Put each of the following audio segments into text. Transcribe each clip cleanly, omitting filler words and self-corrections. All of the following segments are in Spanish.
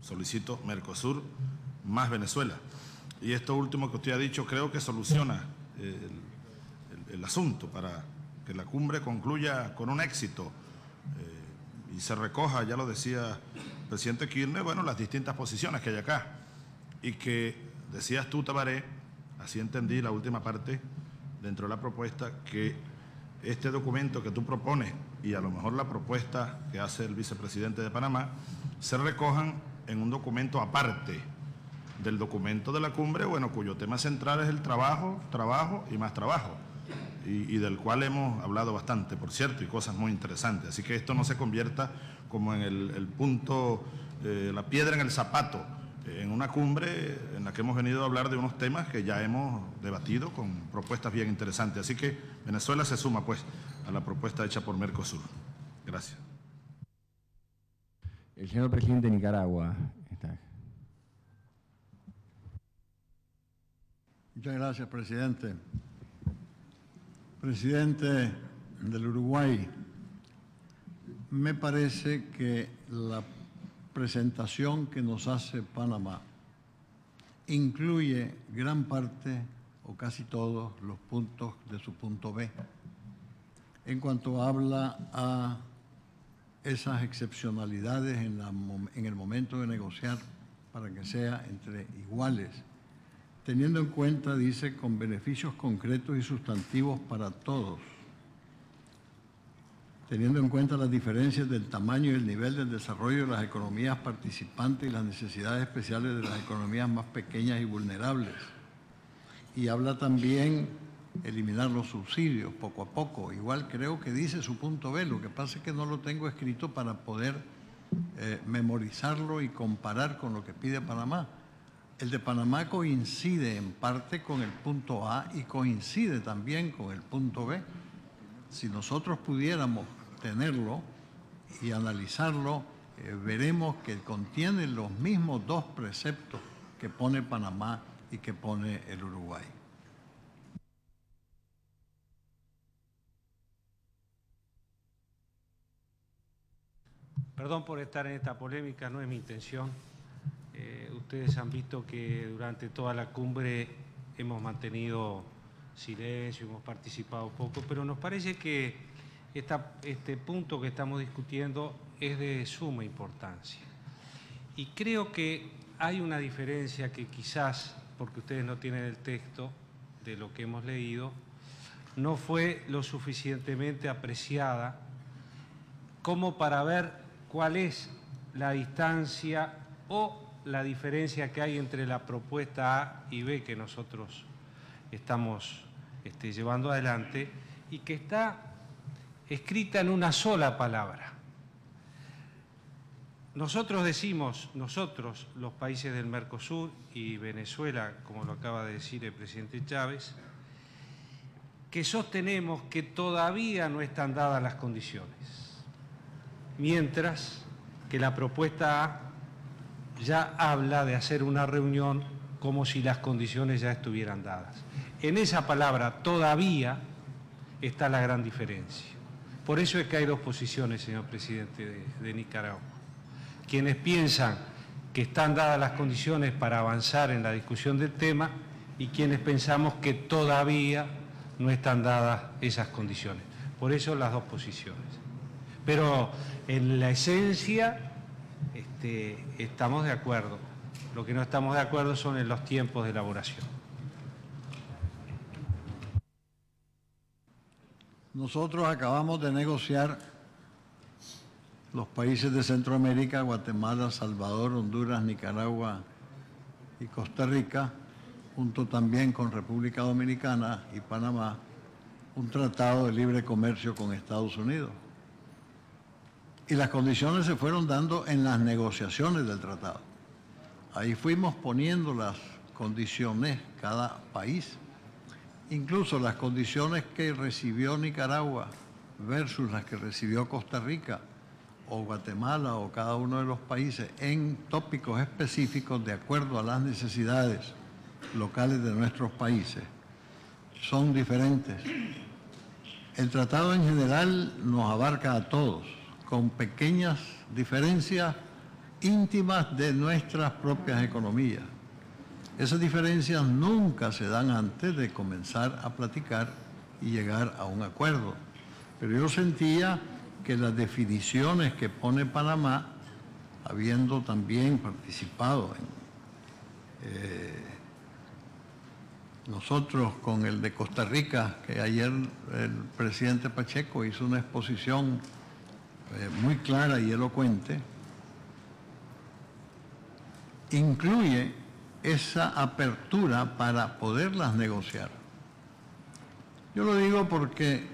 solicito Mercosur más Venezuela. Y esto último que usted ha dicho creo que soluciona el asunto para que la cumbre concluya con un éxito y se recoja, ya lo decía el presidente Kirchner, bueno, las distintas posiciones que hay acá. Y que decías tú, Tabaré, así entendí la última parte dentro de la propuesta, que este documento que tú propones y a lo mejor la propuesta que hace el vicepresidente de Panamá se recojan en un documento aparte del documento de la cumbre, bueno, cuyo tema central es el trabajo, trabajo y más trabajo, y del cual hemos hablado bastante, por cierto, y cosas muy interesantes. Así que esto no se convierta como en el punto, la piedra en el zapato, en una cumbre en la que hemos venido a hablar de unos temas que ya hemos debatido con propuestas bien interesantes. Así que Venezuela se suma, pues, a la propuesta hecha por Mercosur. Gracias. El señor presidente de Nicaragua está. Muchas gracias, presidente. Presidente del Uruguay, me parece que la presentación que nos hace Panamá incluye gran parte o casi todos los puntos de su punto B. En cuanto habla a esas excepcionalidades en el momento de negociar para que sea entre iguales, teniendo en cuenta, dice, con beneficios concretos y sustantivos para todos, teniendo en cuenta las diferencias del tamaño y el nivel del desarrollo de las economías participantes y las necesidades especiales de las economías más pequeñas y vulnerables. Y habla también eliminar los subsidios poco a poco. Igual creo que dice su punto B, lo que pasa es que no lo tengo escrito para poder memorizarlo y comparar con lo que pide Panamá. El de Panamá coincide en parte con el punto A y coincide también con el punto B. Si nosotros pudiéramos tenerlo y analizarlo, veremos que contiene los mismos dos preceptos que pone Panamá y que pone el Uruguay. Perdón por estar en esta polémica, no es mi intención. Ustedes han visto que durante toda la cumbre hemos mantenido silencio, hemos participado poco, pero nos parece que este punto que estamos discutiendo es de suma importancia. Y creo que hay una diferencia que quizás, porque ustedes no tienen el texto de lo que hemos leído, no fue lo suficientemente apreciada como para ver cuál es la distancia o la diferencia que hay entre la propuesta A y B que nosotros estamos llevando adelante y que está escrita en una sola palabra. Nosotros decimos, nosotros, los países del Mercosur y Venezuela, como lo acaba de decir el presidente Chávez, que sostenemos que todavía no están dadas las condiciones, mientras que la propuesta A ya habla de hacer una reunión como si las condiciones ya estuvieran dadas. En esa palabra todavía está la gran diferencia. Por eso es que hay dos posiciones, señor presidente de Nicaragua. Quienes piensan que están dadas las condiciones para avanzar en la discusión del tema y quienes pensamos que todavía no están dadas esas condiciones. Por eso las dos posiciones. Pero en la esencia estamos de acuerdo. Lo que no estamos de acuerdo son en los tiempos de elaboración. Nosotros acabamos de negociar los países de Centroamérica, Guatemala, Salvador, Honduras, Nicaragua y Costa Rica, junto también con República Dominicana y Panamá, un tratado de libre comercio con Estados Unidos. Y las condiciones se fueron dando en las negociaciones del tratado. Ahí fuimos poniendo las condiciones, cada país, incluso las condiciones que recibió Nicaragua versus las que recibió Costa Rica o Guatemala o cada uno de los países en tópicos específicos de acuerdo a las necesidades locales de nuestros países, son diferentes. El tratado en general nos abarca a todos, con pequeñas diferencias íntimas de nuestras propias economías. Esas diferencias nunca se dan antes de comenzar a platicar y llegar a un acuerdo. Pero yo sentía que las definiciones que pone Panamá, habiendo también participado nosotros con el de Costa Rica, que ayer el presidente Pacheco hizo una exposición muy clara y elocuente, incluye esa apertura para poderlas negociar. Yo lo digo porque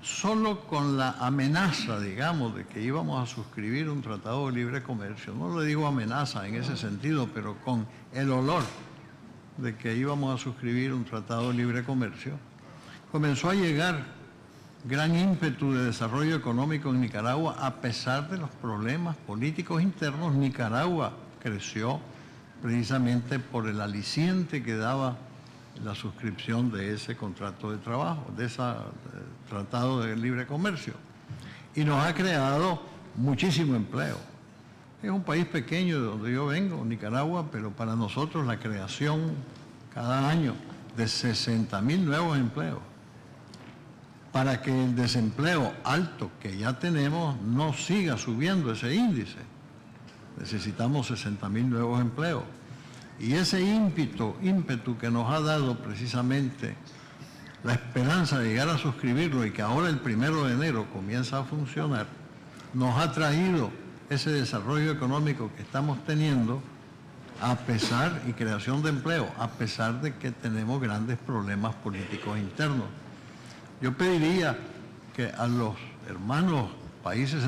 solo con la amenaza, digamos, de que íbamos a suscribir un tratado de libre comercio, no le digo amenaza en ese sentido, pero con el olor de que íbamos a suscribir un tratado de libre comercio, comenzó a llegar gran ímpetu de desarrollo económico en Nicaragua a pesar de los problemas políticos internos. Nicaragua creció precisamente por el aliciente que daba la suscripción de ese contrato de trabajo, de ese tratado de libre comercio. Y nos ha creado muchísimo empleo. Es un país pequeño de donde yo vengo, Nicaragua, pero para nosotros la creación cada año de 60.000 nuevos empleos, para que el desempleo alto que ya tenemos no siga subiendo ese índice. Necesitamos 60.000 nuevos empleos. Y ese ímpetu que nos ha dado precisamente la esperanza de llegar a suscribirlo y que ahora el 1 de enero comienza a funcionar, nos ha traído ese desarrollo económico que estamos teniendo a pesar, y creación de empleo, a pesar de que tenemos grandes problemas políticos internos. Yo pediría que a los hermanos países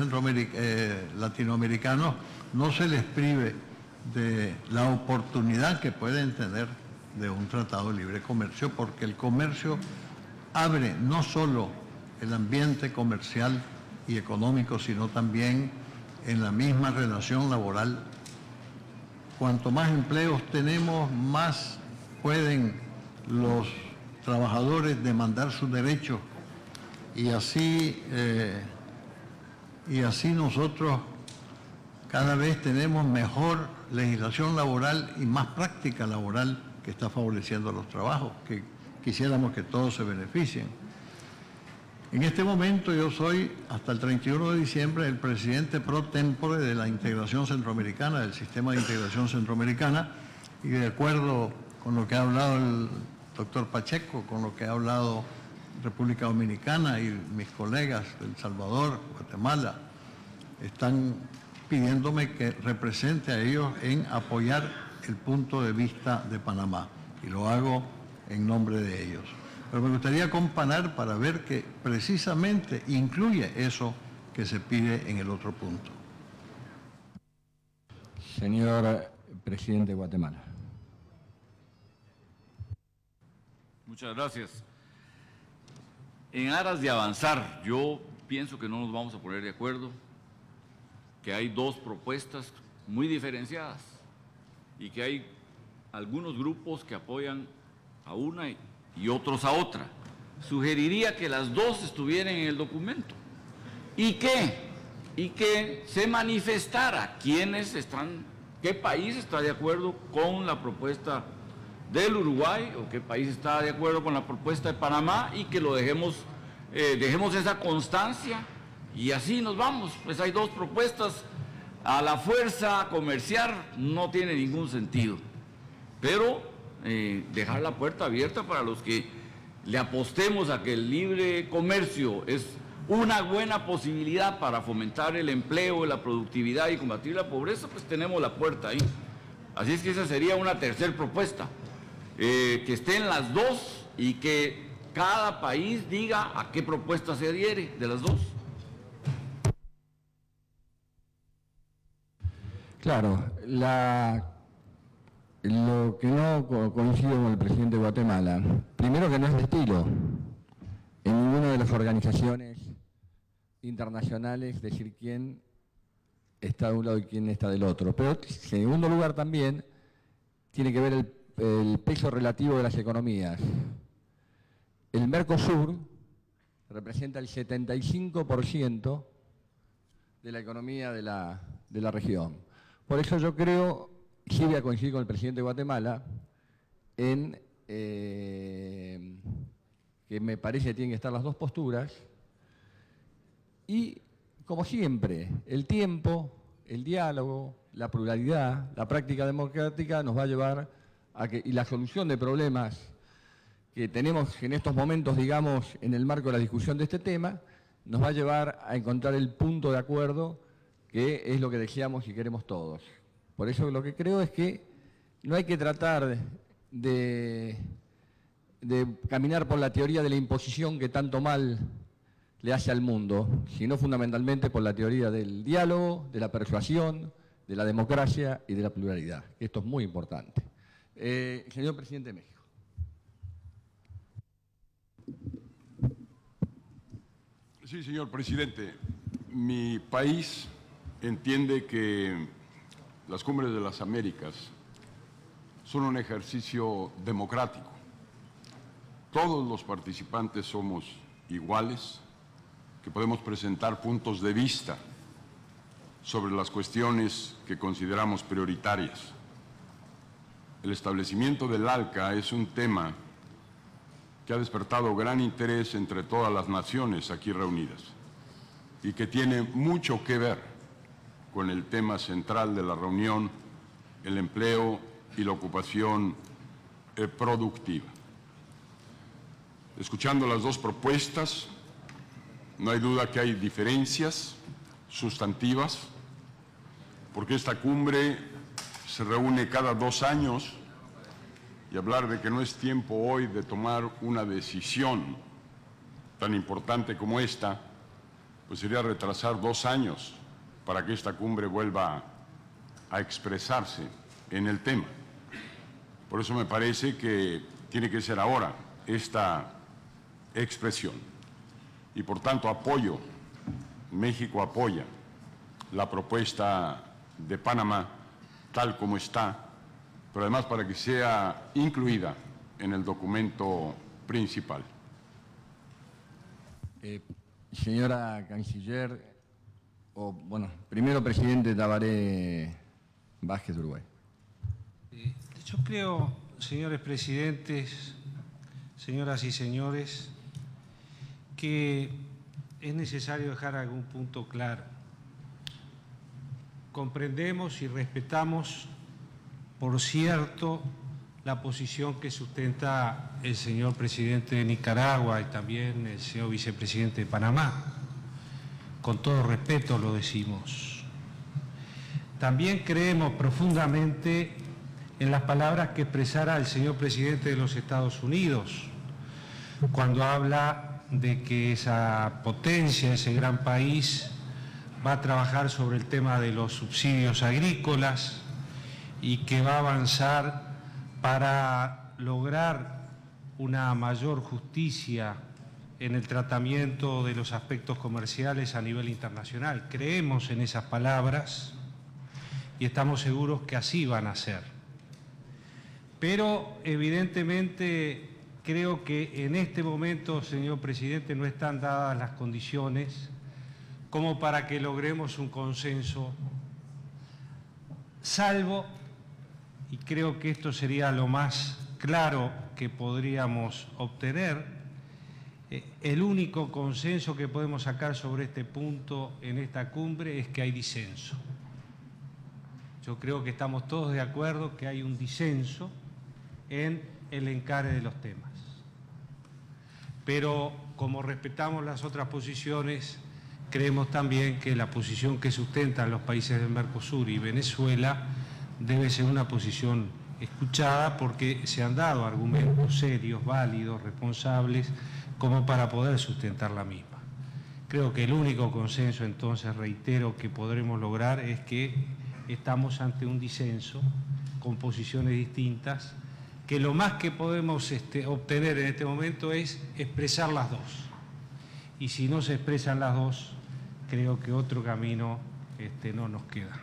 latinoamericanos no se les prive de la oportunidad que pueden tener de un tratado de libre comercio, porque el comercio abre no solo el ambiente comercial y económico, sino también en la misma relación laboral. Cuanto más empleos tenemos, más pueden los trabajadores demandar sus derechos y así nosotros cada vez tenemos mejor legislación laboral y más práctica laboral que está favoreciendo los trabajos, que quisiéramos que todos se beneficien. En este momento yo soy, hasta el 31 de diciembre, el presidente pro tempore de la integración centroamericana, del sistema de integración centroamericana, y de acuerdo con lo que ha hablado el doctor Pacheco, con lo que ha hablado República Dominicana y mis colegas de El Salvador, Guatemala, están pidiéndome que represente a ellos en apoyar el punto de vista de Panamá, y lo hago en nombre de ellos. Pero me gustaría comparar para ver que precisamente incluye eso que se pide en el otro punto. Señor presidente de Guatemala. Muchas gracias. En aras de avanzar, yo pienso que no nos vamos a poner de acuerdo, que hay dos propuestas muy diferenciadas y que hay algunos grupos que apoyan a una y otros a otra. Sugeriría que las dos estuvieran en el documento y que se manifestara qué país está de acuerdo con la propuesta del Uruguay o qué país está de acuerdo con la propuesta de Panamá, y que lo dejemos esa constancia y así nos vamos. Pues hay dos propuestas, a la fuerza comerciar no tiene ningún sentido, pero dejar la puerta abierta para los que le apostemos a que el libre comercio es una buena posibilidad para fomentar el empleo, la productividad y combatir la pobreza, pues tenemos la puerta ahí. Así es que esa sería una tercera propuesta, que estén las dos y que cada país diga a qué propuesta se adhiere de las dos. Claro, lo que no coincido con el presidente de Guatemala, primero que no es de estilo en ninguna de las organizaciones internacionales decir quién está de un lado y quién está del otro, pero en segundo lugar también tiene que ver el peso relativo de las economías. El Mercosur representa el 75% de la economía de la de la región. Por eso yo creo, sí voy a coincidir con el presidente de Guatemala, en que me parece que tienen que estar las dos posturas, y como siempre, el tiempo, el diálogo, la pluralidad, la práctica democrática nos va a llevar a que, y la solución de problemas que tenemos en estos momentos, digamos, en el marco de la discusión de este tema, nos va a llevar a encontrar el punto de acuerdo que es lo que deseamos y queremos todos. Por eso lo que creo es que no hay que tratar de caminar por la teoría de la imposición que tanto mal le hace al mundo, sino fundamentalmente por la teoría del diálogo, de la persuasión, de la democracia y de la pluralidad. Esto es muy importante. Señor Presidente de México. Sí, señor presidente. Mi país entiende que las cumbres de las Américas son un ejercicio democrático. Todos los participantes somos iguales, que podemos presentar puntos de vista sobre las cuestiones que consideramos prioritarias. El establecimiento del ALCA es un tema que ha despertado gran interés entre todas las naciones aquí reunidas y que tiene mucho que ver con el tema central de la reunión, el empleo y la ocupación productiva. Escuchando las dos propuestas, no hay duda que hay diferencias sustantivas, porque esta cumbre se reúne cada 2 años y hablar de que no es tiempo hoy de tomar una decisión tan importante como esta, pues sería retrasar 2 años para que esta cumbre vuelva a expresarse en el tema. Por eso me parece que tiene que ser ahora esta expresión. Y por tanto México apoya la propuesta de Panamá tal como está, pero además para que sea incluida en el documento principal. Señora Canciller, primero Presidente Tabaré Vázquez de Uruguay. Yo creo, señores presidentes, señoras y señores, que es necesario dejar algún punto claro. Comprendemos y respetamos, por cierto, la posición que sustenta el señor presidente de Nicaragua y también el señor vicepresidente de Panamá. Con todo respeto lo decimos. También creemos profundamente en las palabras que expresara el señor presidente de los Estados Unidos, cuando habla de que esa potencia, ese gran país, va a trabajar sobre el tema de los subsidios agrícolas y que va a avanzar para lograr una mayor justicia en el tratamiento de los aspectos comerciales a nivel internacional. Creemos en esas palabras y estamos seguros que así van a ser. Pero evidentemente creo que en este momento, señor presidente, no están dadas las condiciones como para que logremos un consenso, salvo, y creo que esto sería lo más claro que podríamos obtener, el único consenso que podemos sacar sobre este punto en esta cumbre es que hay disenso. Yo creo que estamos todos de acuerdo que hay un disenso en el encare de los temas. Pero como respetamos las otras posiciones, creemos también que la posición que sustentan los países del Mercosur y Venezuela debe ser una posición escuchada porque se han dado argumentos serios, válidos, responsables, como para poder sustentar la misma. Creo que el único consenso, entonces, reitero, que podremos lograr es que estamos ante un disenso con posiciones distintas, que lo más que podemos obtener en este momento es expresar las dos. Y si no se expresan las dos, creo que otro camino no nos queda.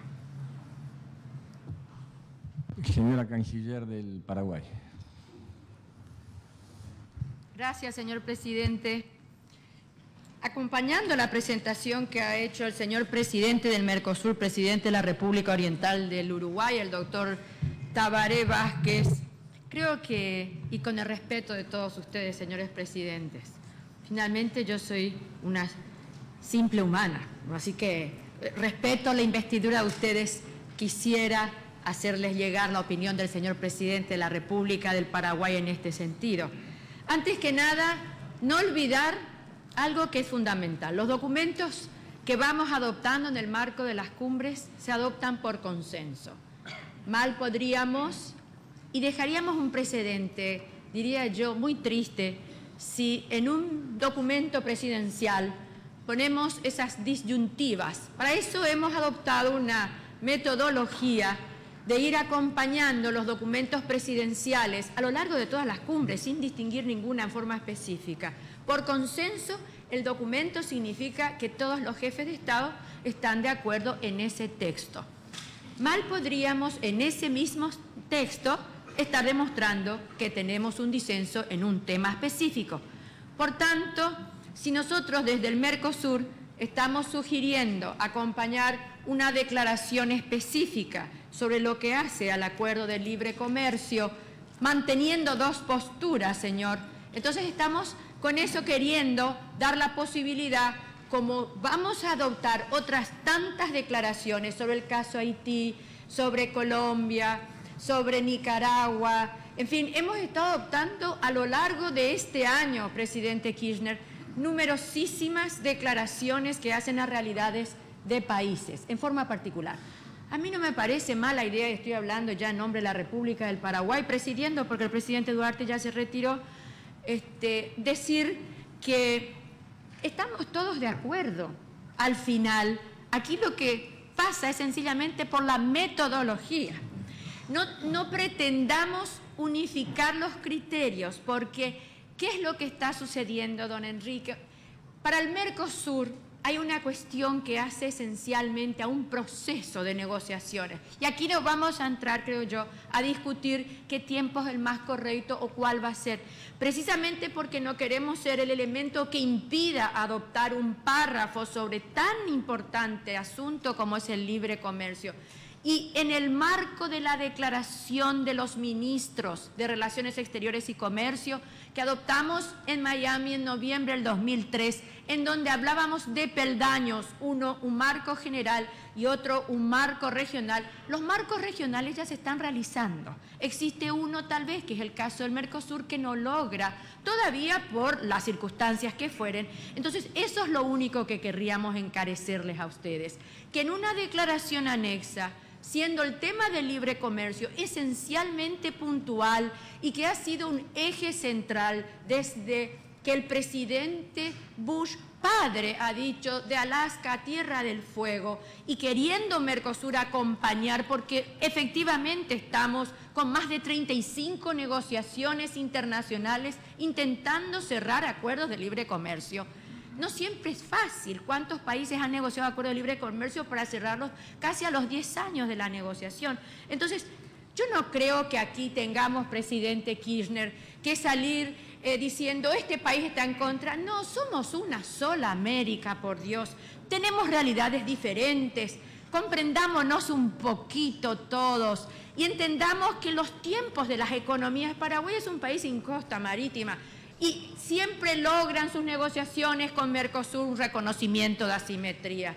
Señora Canciller del Paraguay. Gracias, señor presidente. Acompañando la presentación que ha hecho el señor presidente del Mercosur, presidente de la República Oriental del Uruguay, el doctor Tabaré Vázquez, creo que, y con el respeto de todos ustedes, señores presidentes, finalmente yo soy una simple humana, así que respeto la investidura de ustedes, quisiera hacerles llegar la opinión del señor presidente de la República del Paraguay en este sentido. Antes que nada, no olvidar algo que es fundamental. Los documentos que vamos adoptando en el marco de las cumbres se adoptan por consenso. Mal podríamos y dejaríamos un precedente, diría yo, muy triste, si en un documento presidencial ponemos esas disyuntivas. Para eso hemos adoptado una metodología de ir acompañando los documentos presidenciales a lo largo de todas las cumbres, sin distinguir ninguna en forma específica. Por consenso, el documento significa que todos los jefes de Estado están de acuerdo en ese texto. Mal podríamos, en ese mismo texto, estar demostrando que tenemos un disenso en un tema específico. Por tanto, si nosotros desde el Mercosur estamos sugiriendo acompañar una declaración específica sobre lo que hace al acuerdo de libre comercio, manteniendo dos posturas, señor, entonces estamos con eso queriendo dar la posibilidad, como vamos a adoptar otras tantas declaraciones sobre el caso Haití, sobre Colombia, sobre Nicaragua, en fin, hemos estado adoptando a lo largo de este año, presidente Kirchner, numerosísimas declaraciones que hacen a realidades de países, en forma particular. A mí no me parece mala idea, y estoy hablando ya en nombre de la República del Paraguay, presidiendo, porque el presidente Duarte ya se retiró, decir que estamos todos de acuerdo. Al final, aquí lo que pasa es sencillamente por la metodología. No pretendamos unificar los criterios, porque ¿qué es lo que está sucediendo, don Enrique? Para el Mercosur hay una cuestión que hace esencialmente a un proceso de negociaciones. Y aquí nos vamos a entrar, creo yo, a discutir qué tiempo es el más correcto o cuál va a ser. Precisamente porque no queremos ser el elemento que impida adoptar un párrafo sobre tan importante asunto como es el libre comercio. Y en el marco de la declaración de los ministros de Relaciones Exteriores y Comercio que adoptamos en Miami en noviembre del 2003, en donde hablábamos de peldaños, uno un marco general y otro un marco regional, los marcos regionales ya se están realizando. Existe uno tal vez, que es el caso del Mercosur, que no logra todavía por las circunstancias que fueren. Entonces, eso es lo único que querríamos encarecerles a ustedes, que en una declaración anexa, siendo el tema del libre comercio esencialmente puntual y que ha sido un eje central desde que el presidente Bush padre ha dicho de Alaska a Tierra del Fuego, y queriendo Mercosur acompañar, porque efectivamente estamos con más de 35 negociaciones internacionales intentando cerrar acuerdos de libre comercio. No siempre es fácil. ¿Cuántos países han negociado acuerdos de libre comercio para cerrarlos casi a los 10 años de la negociación? Entonces, yo no creo que aquí tengamos, presidente Kirchner, que salir diciendo este país está en contra. No, somos una sola América, por Dios. Tenemos realidades diferentes. Comprendámonos un poquito todos y entendamos que los tiempos de las economías. Paraguay es un país sin costa marítima y siempre logran sus negociaciones con Mercosur un reconocimiento de asimetría.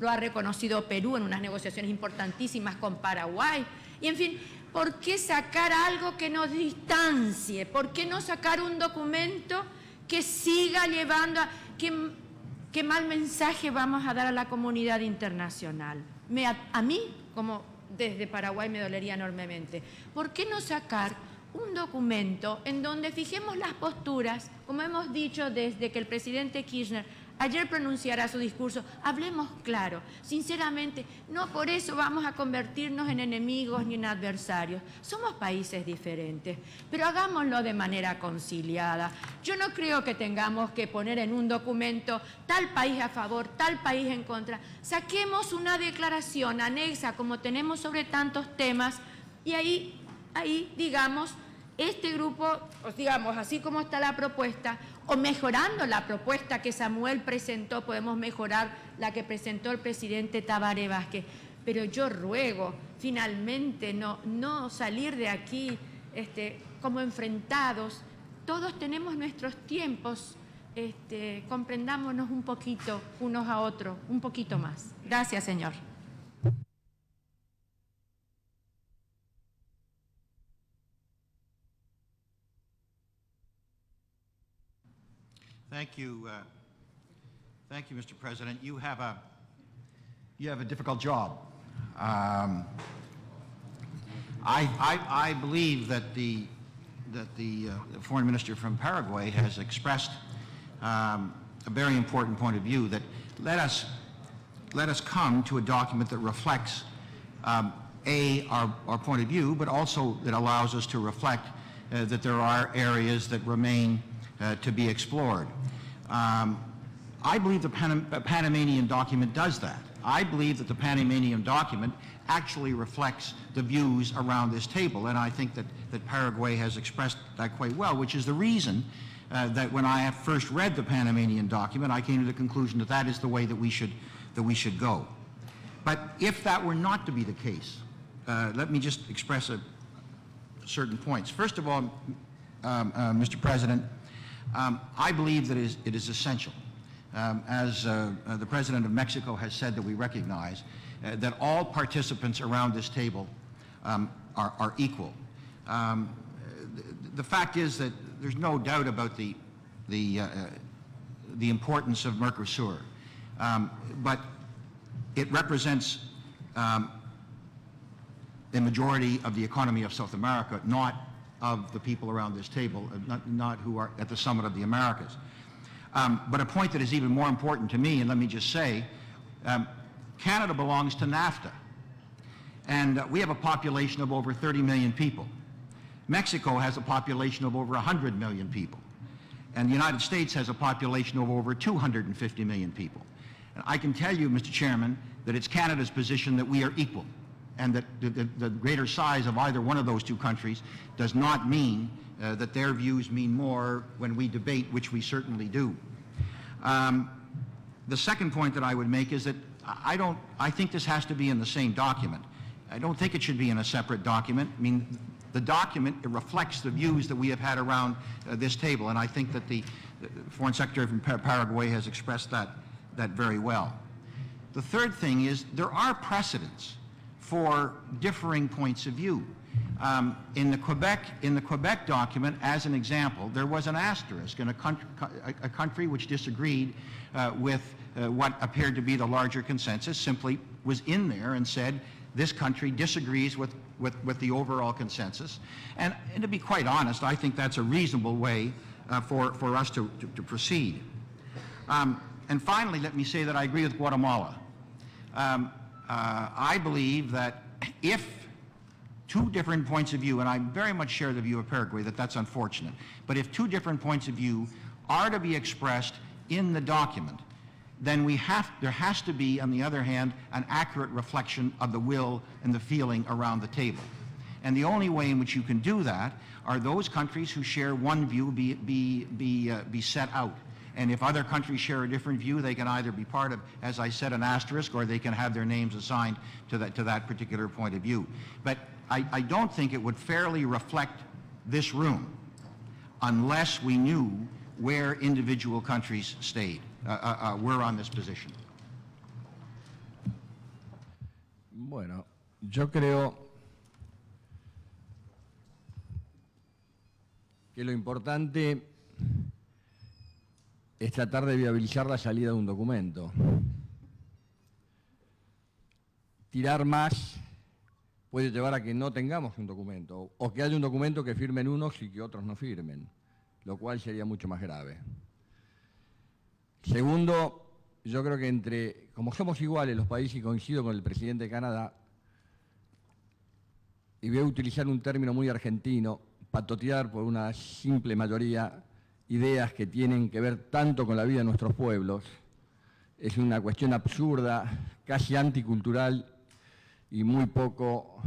Lo ha reconocido Perú en unas negociaciones importantísimas con Paraguay. Y en fin, ¿por qué sacar algo que nos distancie? ¿Por qué no sacar un documento que siga llevando a... ¿Qué mal mensaje vamos a dar a la comunidad internacional? A mí, como desde Paraguay, me dolería enormemente. ¿Por qué no sacar un documento en donde fijemos las posturas, como hemos dicho desde que el presidente Kirchner ayer pronunciará su discurso? Hablemos claro, sinceramente, no por eso vamos a convertirnos en enemigos ni en adversarios. Somos países diferentes, pero hagámoslo de manera conciliada. Yo no creo que tengamos que poner en un documento tal país a favor, tal país en contra. Saquemos una declaración anexa, como tenemos sobre tantos temas, y ahí digamos, este grupo, digamos, así como está la propuesta, o mejorando la propuesta que Samuel presentó, podemos mejorar la que presentó el presidente Tabaré Vázquez. Pero yo ruego, finalmente, no salir de aquí como enfrentados. Todos tenemos nuestros tiempos, comprendámonos un poquito unos a otros, un poquito más. Gracias, señor. Thank you, Mr. President. You have a difficult job. I believe that the foreign minister from Paraguay has expressed a very important point of view, that let us come to a document that reflects our point of view, but also that allows us to reflect that there are areas that remain to be explored. I believe the Panamanian document does that. I believe that the Panamanian document actually reflects the views around this table, and I think that Paraguay has expressed that quite well, which is the reason that when I first read the Panamanian document, I came to the conclusion that that is the way that we should go. But if that were not to be the case, let me just express certain points. First of all, Mr. President, I believe that it is essential, as the President of Mexico has said that we recognize, that all participants around this table are equal. The fact is that there's no doubt about the importance of Mercosur, but it represents the majority of the economy of South America, not of the people around this table, not who are at the summit of the Americas. But a point that is even more important to me, and let me just say, Canada belongs to NAFTA, and we have a population of over 30 million people. Mexico has a population of over 100 million people, and the United States has a population of over 250 million people. And I can tell you, Mr. Chairman, that it's Canada's position that we are equal, and that the greater size of either one of those two countries does not mean that their views mean more when we debate, which we certainly do. The second point that I would make is that I think this has to be in the same document. I don't think it should be in a separate document. I mean, the document, it reflects the views that we have had around this table, and I think that the Foreign Secretary from Paraguay has expressed that very well. The third thing is there are precedents for differing points of view. In the Quebec document, as an example, there was an asterisk in a country which disagreed with what appeared to be the larger consensus, simply was in there and said, this country disagrees with the overall consensus. And to be quite honest, I think that's a reasonable way for us to proceed. And finally, let me say that I agree with Guatemala. I believe that if two different points of view, and I very much share the view of Paraguay that that's unfortunate, but if two different points of view are to be expressed in the document, then there has to be, on the other hand, an accurate reflection of the will and the feeling around the table. And the only way in which you can do that are those countries who share one view be set out. And if other countries share a different view, they can either be part of, as I said, an asterisk, or they can have their names assigned to that particular point of view. But I don't think it would fairly reflect this room unless we knew where individual countries were on this position. Bueno, yo creo que lo importante es tratar de viabilizar la salida de un documento. Tirar más puede llevar a que no tengamos un documento, o que haya un documento que firmen unos y que otros no firmen, lo cual sería mucho más grave. Segundo, yo creo que como somos iguales los países, y coincido con el presidente de Canadá, y voy a utilizar un término muy argentino, patotear por una simple mayoría ideas que tienen que ver tanto con la vida de nuestros pueblos, es una cuestión absurda, casi anticultural y muy poco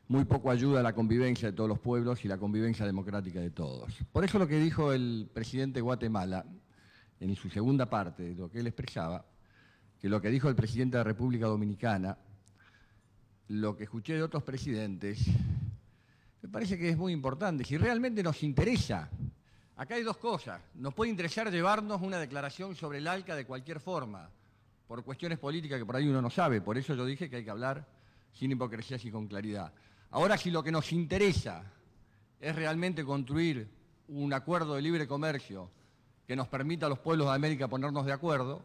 muy poco ayuda a la convivencia de todos los pueblos y la convivencia democrática de todos. Por eso lo que dijo el presidente de Guatemala, en su segunda parte de lo que él expresaba, que lo que dijo el presidente de la República Dominicana, lo que escuché de otros presidentes, me parece que es muy importante. Si realmente nos interesa, acá hay dos cosas. Nos puede interesar llevarnos una declaración sobre el ALCA de cualquier forma, por cuestiones políticas que por ahí uno no sabe. Por eso yo dije que hay que hablar sin hipocresías y con claridad. Ahora, si lo que nos interesa es realmente construir un acuerdo de libre comercio que nos permita a los pueblos de América ponernos de acuerdo,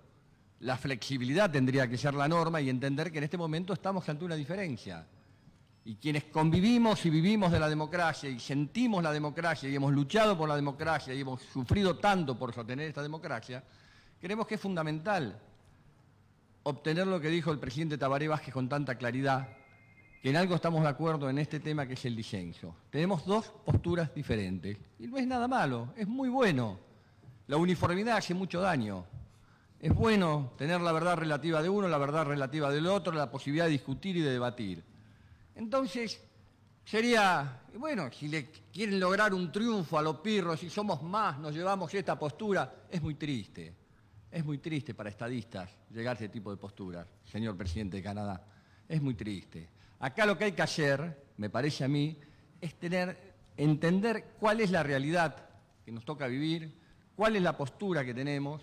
la flexibilidad tendría que ser la norma y entender que en este momento estamos ante una diferencia. Y quienes convivimos y vivimos de la democracia y sentimos la democracia y hemos luchado por la democracia y hemos sufrido tanto por sostener esta democracia, creemos que es fundamental obtener lo que dijo el presidente Tabaré Vázquez con tanta claridad, que en algo estamos de acuerdo en este tema, que es el disenso. Tenemos dos posturas diferentes y no es nada malo, es muy bueno. La uniformidad hace mucho daño. Es bueno tener la verdad relativa de uno, la verdad relativa del otro, la posibilidad de discutir y de debatir. Entonces, sería, bueno, si le quieren lograr un triunfo a los pirros, si somos más, nos llevamos esta postura, es muy triste. Es muy triste para estadistas llegar a ese tipo de posturas, señor presidente de Canadá. Es muy triste. Acá lo que hay que hacer, me parece a mí, es entender cuál es la realidad que nos toca vivir, cuál es la postura que tenemos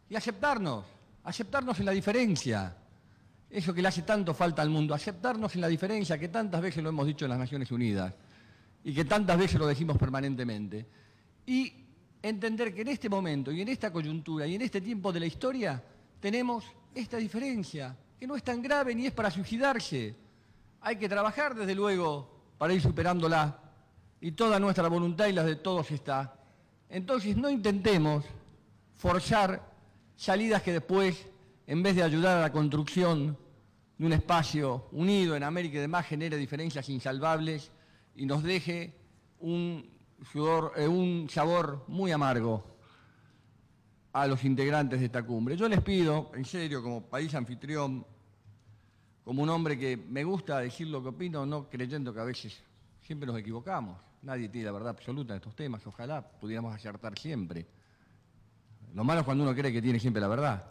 y aceptarnos en la diferencia. Eso que le hace tanto falta al mundo, aceptarnos en la diferencia, que tantas veces lo hemos dicho en las Naciones Unidas y que tantas veces lo decimos permanentemente. Y entender que en este momento y en esta coyuntura y en este tiempo de la historia tenemos esta diferencia, que no es tan grave ni es para suicidarse. Hay que trabajar, desde luego, para ir superándola, y toda nuestra voluntad y la de todos está. Entonces no intentemos forzar salidas que después, en vez de ayudar a la construcción de un espacio unido en América y demás, genere diferencias insalvables y nos deje un sabor muy amargo a los integrantes de esta cumbre. Yo les pido, en serio, como país anfitrión, como un hombre que me gusta decir lo que opino, no creyendo que a veces siempre nos equivocamos. Nadie tiene la verdad absoluta en estos temas, ojalá pudiéramos acertar siempre. Lo malo es cuando uno cree que tiene siempre la verdad.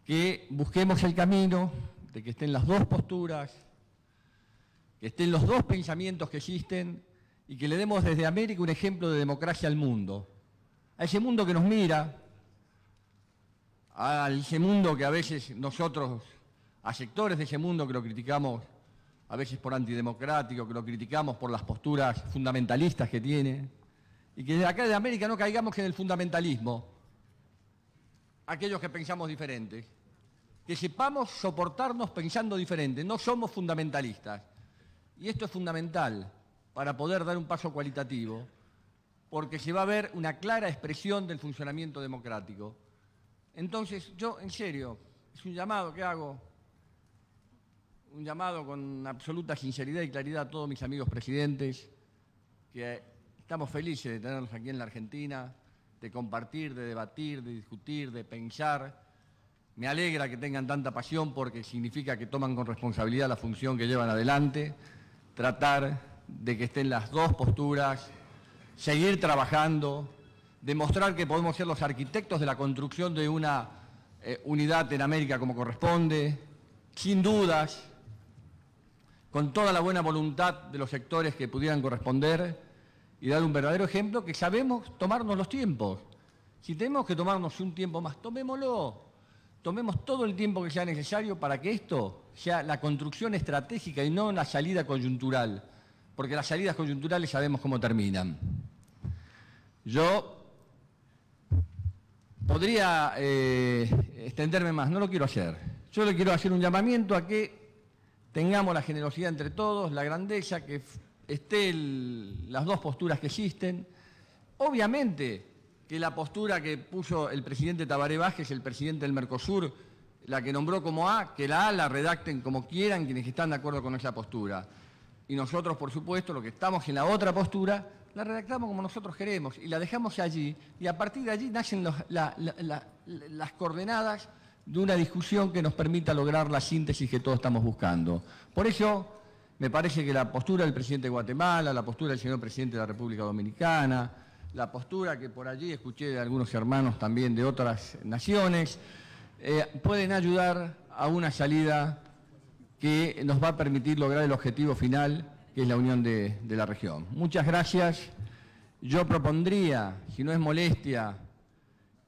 Que busquemos el camino de que estén las dos posturas, que estén los dos pensamientos que existen y que le demos desde América un ejemplo de democracia al mundo. A ese mundo que nos mira, a ese mundo que a veces nosotros, a sectores de ese mundo que lo criticamos a veces por antidemocrático, que lo criticamos por las posturas fundamentalistas que tiene, y que desde acá de América no caigamos en el fundamentalismo, aquellos que pensamos diferentes, que sepamos soportarnos pensando diferente, no somos fundamentalistas. Y esto es fundamental para poder dar un paso cualitativo, porque se va a ver una clara expresión del funcionamiento democrático. Entonces, yo, en serio, es un llamado que hago, un llamado con absoluta sinceridad y claridad a todos mis amigos presidentes, que estamos felices de tenerlos aquí en la Argentina, de compartir, de debatir, de discutir, de pensar. Me alegra que tengan tanta pasión porque significa que toman con responsabilidad la función que llevan adelante, tratar de que estén las dos posturas, seguir trabajando, demostrar que podemos ser los arquitectos de la construcción de una unidad en América como corresponde, sin dudas, con toda la buena voluntad de los sectores que pudieran corresponder y dar un verdadero ejemplo que sabemos tomarnos los tiempos. Si tenemos que tomarnos un tiempo más, tomémoslo. Tomemos todo el tiempo que sea necesario para que esto sea la construcción estratégica y no la salida coyuntural, porque las salidas coyunturales sabemos cómo terminan. Yo podría extenderme más, no lo quiero hacer. Yo le quiero hacer un llamamiento a que tengamos la generosidad entre todos, la grandeza, que estén las dos posturas que existen. Obviamente que la postura que puso el presidente Tabaré Vázquez, el presidente del Mercosur, la que nombró como A, que la A la redacten como quieran quienes están de acuerdo con esa postura. Y nosotros, por supuesto, los que estamos en la otra postura, la redactamos como nosotros queremos y la dejamos allí. Y a partir de allí nacen las coordenadas de una discusión que nos permita lograr la síntesis que todos estamos buscando. Por eso Me parece que la postura del presidente de Guatemala, la postura del señor presidente de la República Dominicana, la postura que por allí escuché de algunos hermanos también de otras naciones, pueden ayudar a una salida que nos va a permitir lograr el objetivo final, que es la unión de la región. Muchas gracias. Yo propondría, si no es molestia,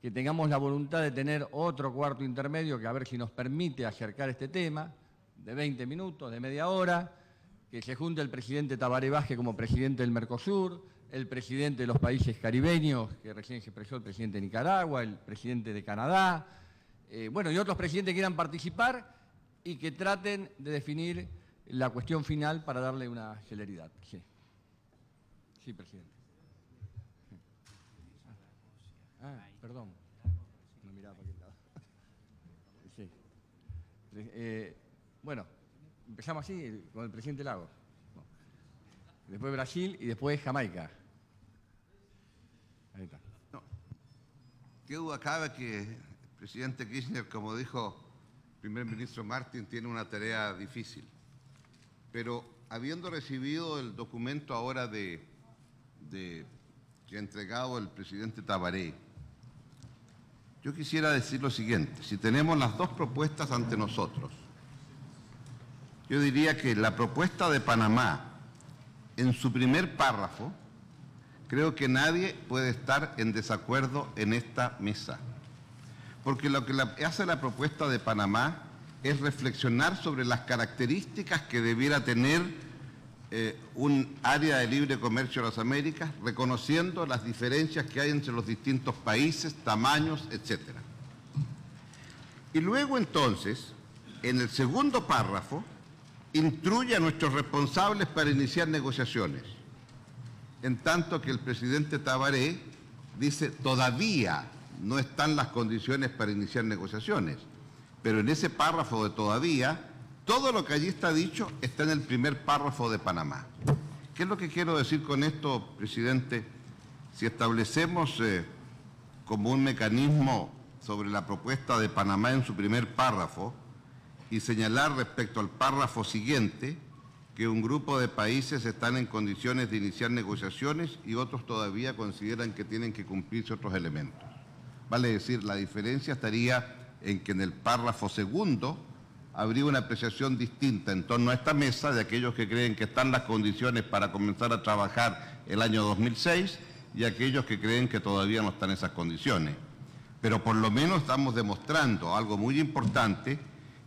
que tengamos la voluntad de tener otro cuarto intermedio, que a ver si nos permite acercar este tema, de 20 minutos, de media hora, que se junte el presidente Tabaré Vázquez como presidente del Mercosur, el presidente de los países caribeños, que recién se expresó el presidente de Nicaragua, el presidente de Canadá, bueno, y otros presidentes que quieran participar y que traten de definir la cuestión final para darle una celeridad. Sí, sí, presidente. Perdón. No miraba para aquel lado. Sí. Bueno, empezamos así con el presidente Lagos. No. Después Brasil y después Jamaica. Ahí está. No. Qué duda cabe que el presidente Kirchner, como dijo el primer ministro Martin, tiene una tarea difícil. Pero habiendo recibido el documento ahora que ha entregado el presidente Tabaré, yo quisiera decir lo siguiente: si tenemos las dos propuestas ante nosotros, yo diría que la propuesta de Panamá, en su primer párrafo, creo que nadie puede estar en desacuerdo en esta mesa. Porque lo que hace la propuesta de Panamá es reflexionar sobre las características que debiera tener un área de libre comercio de las Américas, reconociendo las diferencias que hay entre los distintos países, tamaños, etc. Y luego entonces, en el segundo párrafo, instruye a nuestros responsables para iniciar negociaciones, en tanto que el presidente Tabaré dice todavía no están las condiciones para iniciar negociaciones, pero en ese párrafo de todavía, todo lo que allí está dicho está en el primer párrafo de Panamá. ¿Qué es lo que quiero decir con esto, presidente? Si establecemos como un mecanismo sobre la propuesta de Panamá en su primer párrafo y señalar respecto al párrafo siguiente que un grupo de países están en condiciones de iniciar negociaciones y otros todavía consideran que tienen que cumplirse otros elementos. Vale decir, la diferencia estaría en que en el párrafo segundo habría una apreciación distinta en torno a esta mesa de aquellos que creen que están las condiciones para comenzar a trabajar el año 2006 y aquellos que creen que todavía no están esas condiciones. Pero por lo menos estamos demostrando algo muy importante,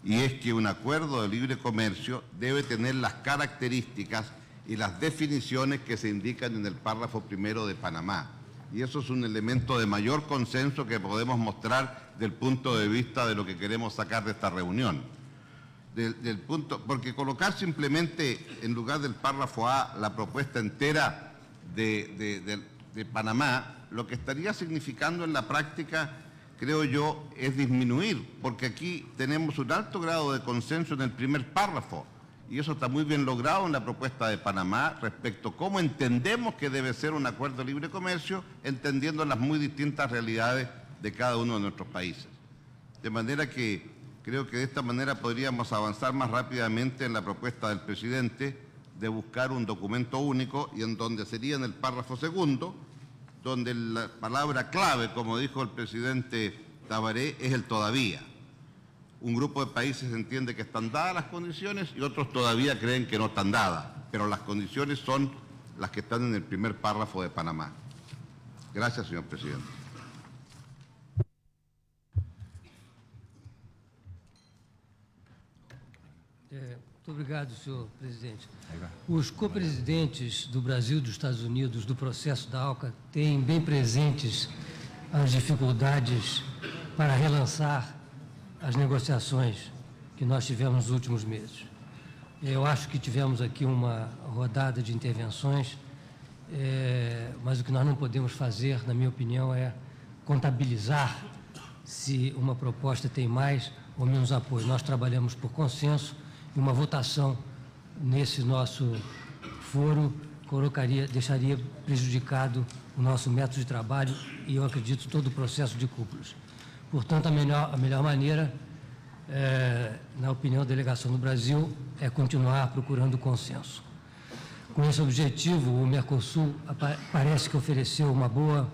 y es que un acuerdo de libre comercio debe tener las características y las definiciones que se indican en el párrafo primero de Panamá. Y eso es un elemento de mayor consenso que podemos mostrar del punto de vista de lo que queremos sacar de esta reunión. Porque colocar simplemente en lugar del párrafo A la propuesta entera de Panamá, lo que estaría significando en la práctica, creo yo, es disminuir, porque aquí tenemos un alto grado de consenso en el primer párrafo, y eso está muy bien logrado en la propuesta de Panamá respecto a cómo entendemos que debe ser un acuerdo de libre comercio, entendiendo las muy distintas realidades de cada uno de nuestros países. De manera que creo que de esta manera podríamos avanzar más rápidamente en la propuesta del presidente de buscar un documento único, y en donde sería en el párrafo segundo, donde la palabra clave, como dijo el presidente Tabaré, es el todavía. Un grupo de países entiende que están dadas las condiciones y otros todavía creen que no están dadas, pero las condiciones son las que están en el primer párrafo de Panamá. Gracias, señor presidente. Muito obrigado, senhor presidente. Os co-presidentes do Brasil e dos Estados Unidos do processo da ALCA têm bem presentes as dificuldades para relançar as negociações que nós tivemos nos últimos meses. Eu acho que tivemos aqui uma rodada de intervenções, mas o que nós não podemos fazer, na minha opinião, é contabilizar se uma proposta tem mais ou menos apoio. Nós trabalhamos por consenso e uma votação nesse nosso foro deixaria prejudicado o nosso método de trabalho e, eu acredito, todo o processo de cúpulas. Portanto, a melhor maneira na opinião da delegação do Brasil, é continuar procurando consenso. Com esse objetivo, o Mercosul parece que ofereceu uma boa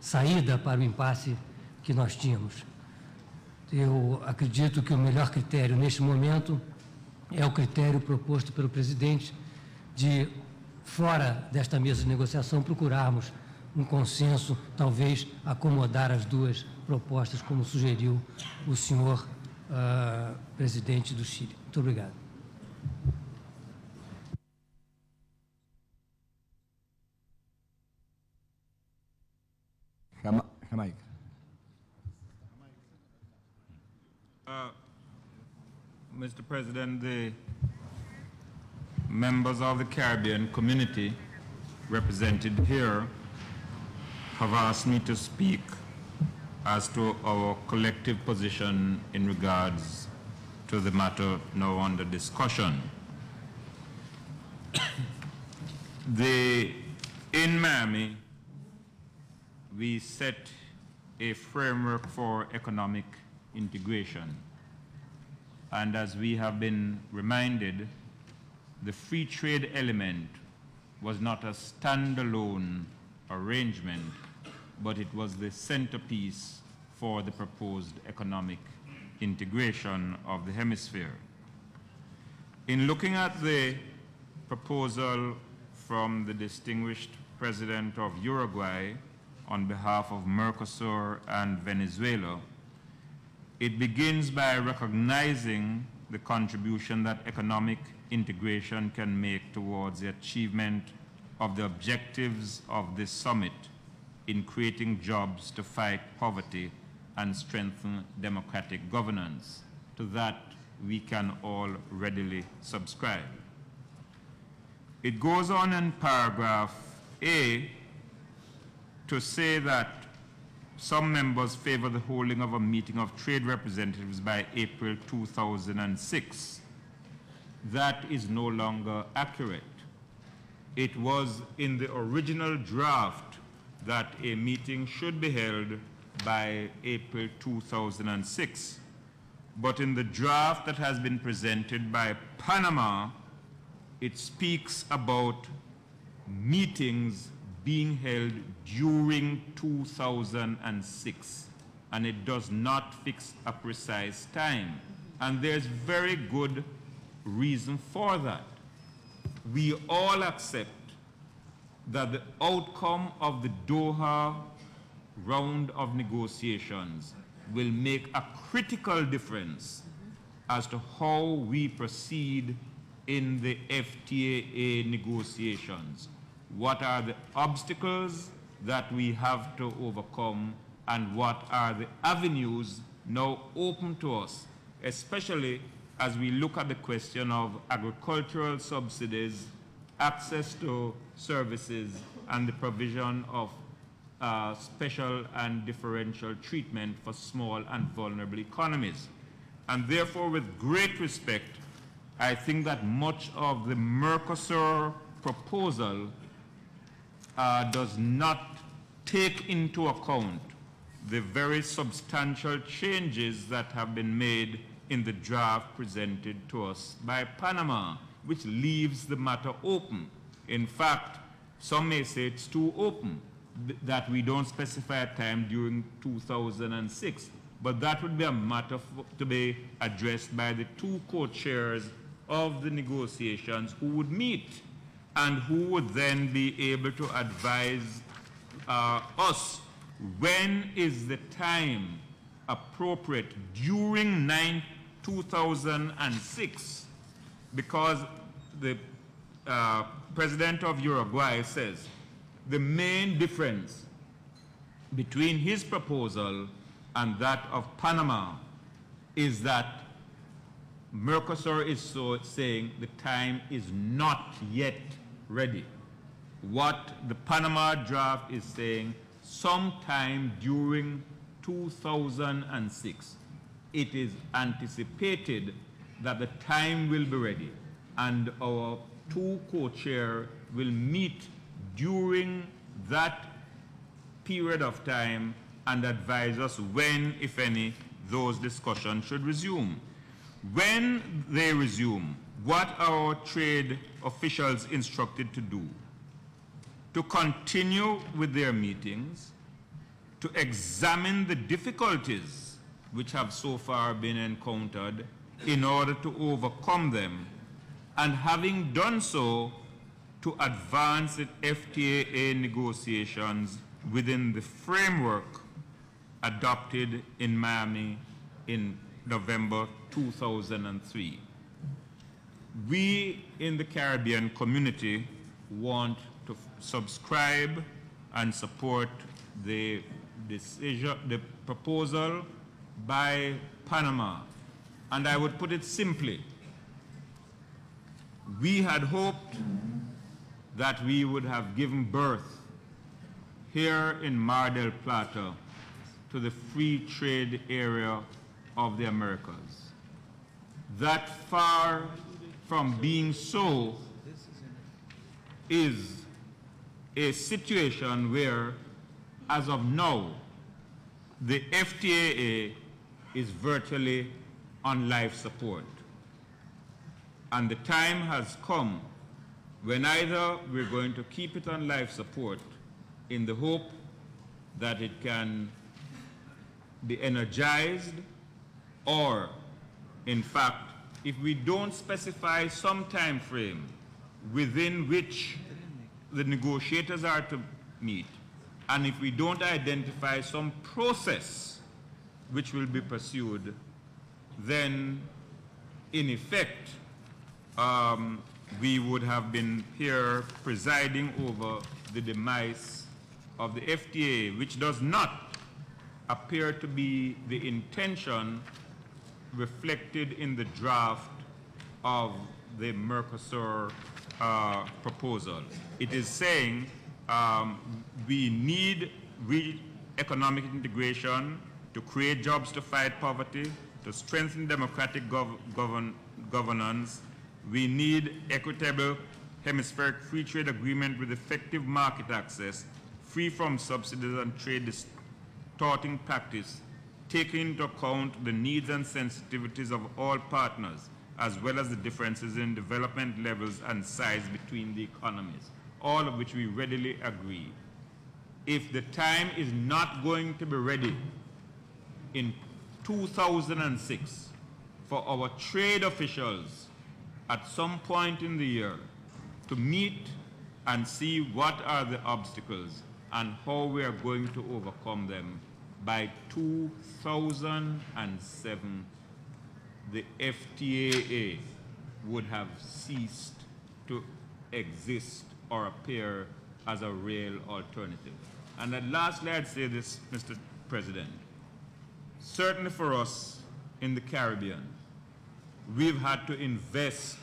saída para o impasse que nós tínhamos. Eu acredito que o melhor critério neste momento é o critério proposto pelo presidente de, fora desta mesa de negociação, procurarmos um consenso, talvez acomodar as duas propostas, como sugeriu o senhor presidente do Chile. Muito obrigado. Jamaica. Mr. President, the members of the Caribbean community represented here have asked me to speak as to our collective position in regards to the matter now under discussion. In Miami, we set a framework for economic integration. And as we have been reminded, the free trade element was not a standalone arrangement, but it was the centerpiece for the proposed economic integration of the hemisphere. In looking at the proposal from the distinguished President of Uruguay on behalf of Mercosur and Venezuela, it begins by recognizing the contribution that economic integration can make towards the achievement of the objectives of this summit in creating jobs to fight poverty and strengthen democratic governance. To that, we can all readily subscribe. It goes on in paragraph A to say that some members favor the holding of a meeting of trade representatives by April 2006. That is no longer accurate. It was in the original draft that a meeting should be held by April 2006. But in the draft that has been presented by Panama, it speaks about meetings being held during 2006, and it does not fix a precise time. And there's very good reason for that. We all accept that the outcome of the Doha round of negotiations will make a critical difference as to how we proceed in the FTAA negotiations. What are the obstacles that we have to overcome, and what are the avenues now open to us, especially as we look at the question of agricultural subsidies, access to services, and the provision of special and differential treatment for small and vulnerable economies. And therefore, with great respect, I think that much of the Mercosur proposal does not take into account the very substantial changes that have been made in the draft presented to us by Panama, which leaves the matter open. In fact, some may say it's too open, that we don't specify a time during 2006. But that would be a matter to be addressed by the two co-chairs of the negotiations who would meet and who would then be able to advise us when is the time appropriate during 2006, because the President of Uruguay says the main difference between his proposal and that of Panama is that Mercosur is saying the time is not yet ready. What the Panama draft is saying, sometime during 2006, it is anticipated that the time will be ready, and our two co-chairs will meet during that period of time and advise us when, if any, those discussions should resume. When they resume, what are our trade officials instructed to do? To continue with their meetings, to examine the difficulties which have so far been encountered in order to overcome them, and having done so, to advance the FTAA negotiations within the framework adopted in Miami in November 2003. We in the Caribbean community want to subscribe and support the decision, the proposal by Panama. And I would put it simply, we had hoped that we would have given birth here in Mar del Plata to the free trade area of the Americas. That far from being so is a situation where, as of now, the FTAA is virtually on life support. And the time has come when either we're going to keep it on life support in the hope that it can be energized, or in fact, if we don't specify some time frame within which the negotiators are to meet, and if we don't identify some process which will be pursued, then in effect, we would have been here presiding over the demise of the FTA, which does not appear to be the intention reflected in the draft of the Mercosur proposal. It is saying we need economic integration to create jobs to fight poverty, to strengthen democratic governance. We need equitable hemispheric free trade agreement with effective market access, free from subsidies and trade distorting practice, taking into account the needs and sensitivities of all partners, as well as the differences in development levels and size between the economies, all of which we readily agree. If the time is not going to be ready in 2006 for our trade officials at some point in the year to meet and see what are the obstacles and how we are going to overcome them, by 2007, the FTAA would have ceased to exist or appear as a real alternative. And then lastly, I'd say this, Mr. President. Certainly for us in the Caribbean, we've had to invest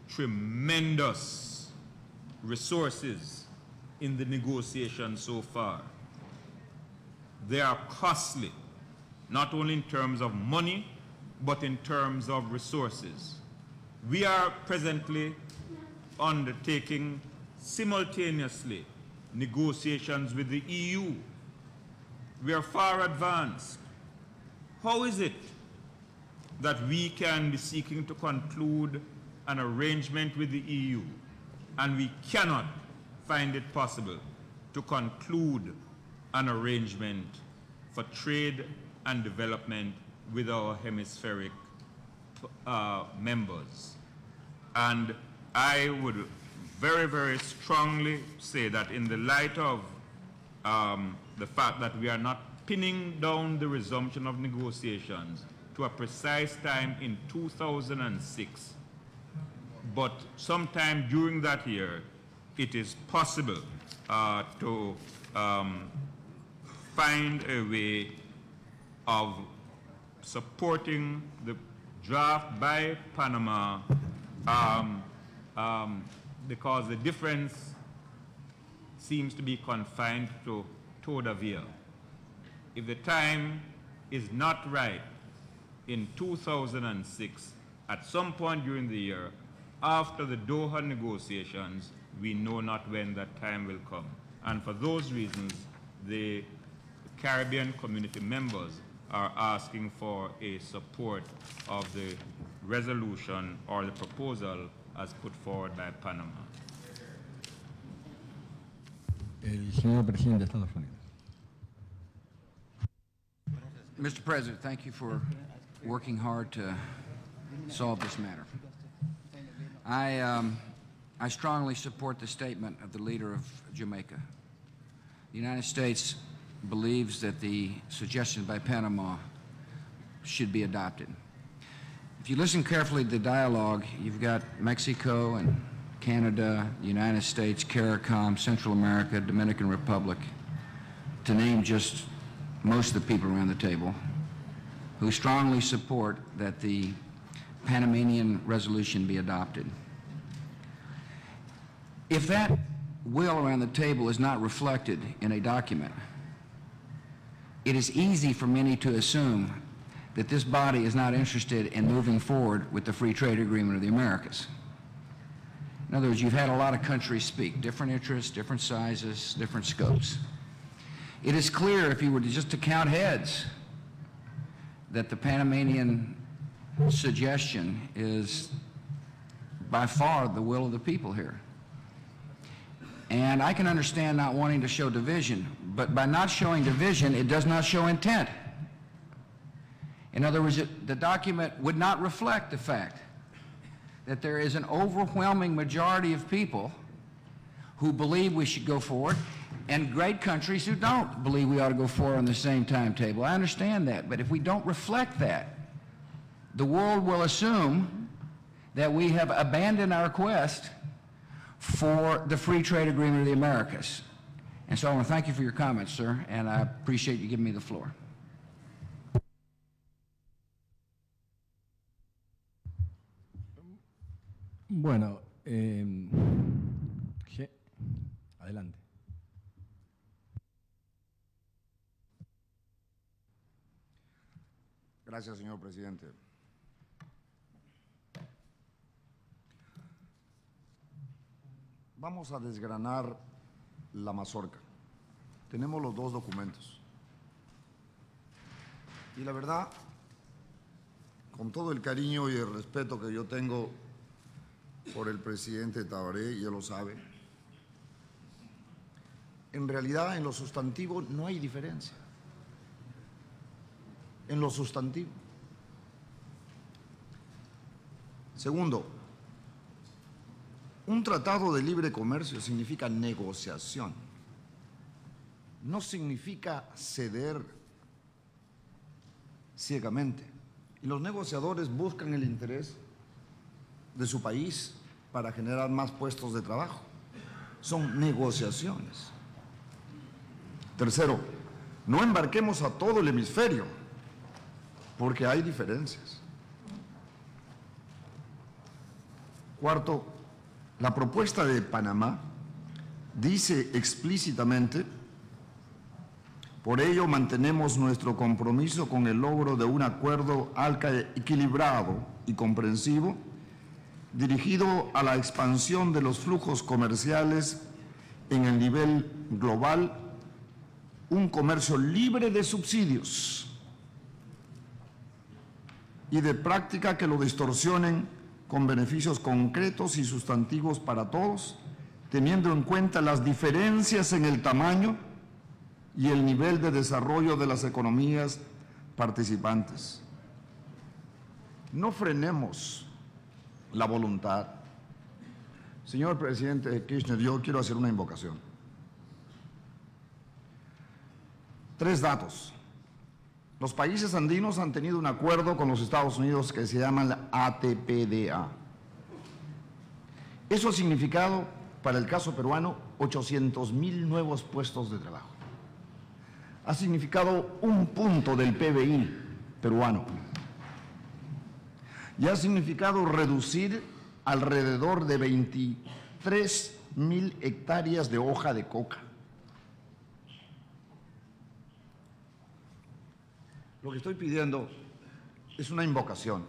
tremendous resources in the negotiations so far. They are costly, not only in terms of money, but in terms of resources. We are presently undertaking simultaneously negotiations with the EU. We are far advanced. How is it that we can be seeking to conclude an arrangement with the EU and we cannot find it possible to conclude an arrangement for trade and development with our hemispheric members? And I would very, very strongly say that in the light of the fact that we are not pinning down the resumption of negotiations to a precise time in 2006, but sometime during that year, it is possible to find a way of supporting the draft by Panama because the difference seems to be confined to Todavia. If the time is not right in 2006, at some point during the year, after the Doha negotiations, we know not when that time will come. And for those reasons, the Caribbean community members are asking for a support of the resolution or the proposal as put forward by Panama. El señor presidente de Estados Unidos. Mr. President, thank you for working hard to solve this matter. I strongly support the statement of the leader of Jamaica. The United States believes that the suggestion by Panama should be adopted. If you listen carefully to the dialogue, you've got Mexico and Canada, the United States, CARICOM, Central America, Dominican Republic, to name just most of the people around the table, who strongly support that the Panamanian resolution be adopted. If that will around the table is not reflected in a document, it is easy for many to assume that this body is not interested in moving forward with the Free Trade Agreement of the Americas. In other words, you've had a lot of countries speak, different interests, different sizes, different scopes. It is clear, if you were to count heads, that the Panamanian suggestion is by far the will of the people here. And I can understand not wanting to show division, but by not showing division, it does not show intent. In other words, the document would not reflect the fact that there is an overwhelming majority of people who believe we should go forward, and great countries who don't believe we ought to go forward on the same timetable. I understand that, but if we don't reflect that, the world will assume that we have abandoned our quest for the Free Trade Agreement of the Americas. And so I want to thank you for your comments, sir, and I appreciate you giving me the floor. Bueno, adelante. Gracias, señor presidente. Vamos a desgranar la mazorca. Tenemos los dos documentos. Y la verdad, con todo el cariño y el respeto que yo tengo por el presidente Tabaré, y él lo sabe, en realidad en lo sustantivo no hay diferencia. En lo sustantivo. Segundo, un tratado de libre comercio significa negociación. No significa ceder ciegamente. Y los negociadores buscan el interés de su país para generar más puestos de trabajo. Son negociaciones. Tercero, no embarquemos a todo el hemisferio, porque hay diferencias. Cuarto, la propuesta de Panamá dice explícitamente: por ello mantenemos nuestro compromiso con el logro de un acuerdo equilibrado y comprensivo dirigido a la expansión de los flujos comerciales en el nivel global, un comercio libre de subsidios y de práctica que lo distorsionen con beneficios concretos y sustantivos para todos, teniendo en cuenta las diferencias en el tamaño y el nivel de desarrollo de las economías participantes. No frenemos la voluntad. Señor presidente Kirchner, yo quiero hacer una invocación. 3 datos. Los países andinos han tenido un acuerdo con los Estados Unidos que se llama la ATPDA. Eso ha significado, para el caso peruano, 800,000 nuevos puestos de trabajo. Ha significado 1 punto del PBI peruano. Y ha significado reducir alrededor de 23,000 hectáreas de hoja de coca. Lo que estoy pidiendo es una invocación.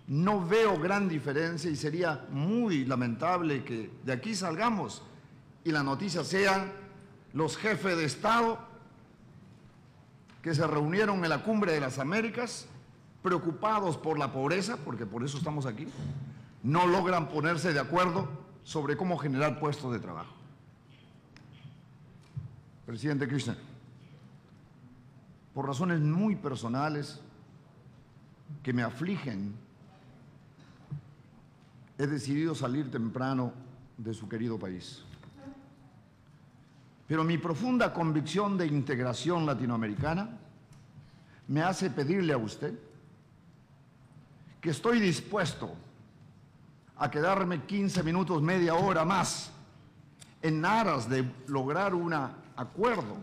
No veo gran diferencia y sería muy lamentable que de aquí salgamos y la noticia sea: los jefes de Estado que se reunieron en la Cumbre de las Américas, preocupados por la pobreza, porque por eso estamos aquí, no logran ponerse de acuerdo sobre cómo generar puestos de trabajo. Presidente Kirchner, por razones muy personales que me afligen, he decidido salir temprano de su querido país. Pero mi profunda convicción de integración latinoamericana me hace pedirle a usted que estoy dispuesto a quedarme 15 minutos, media hora más, en aras de lograr un acuerdo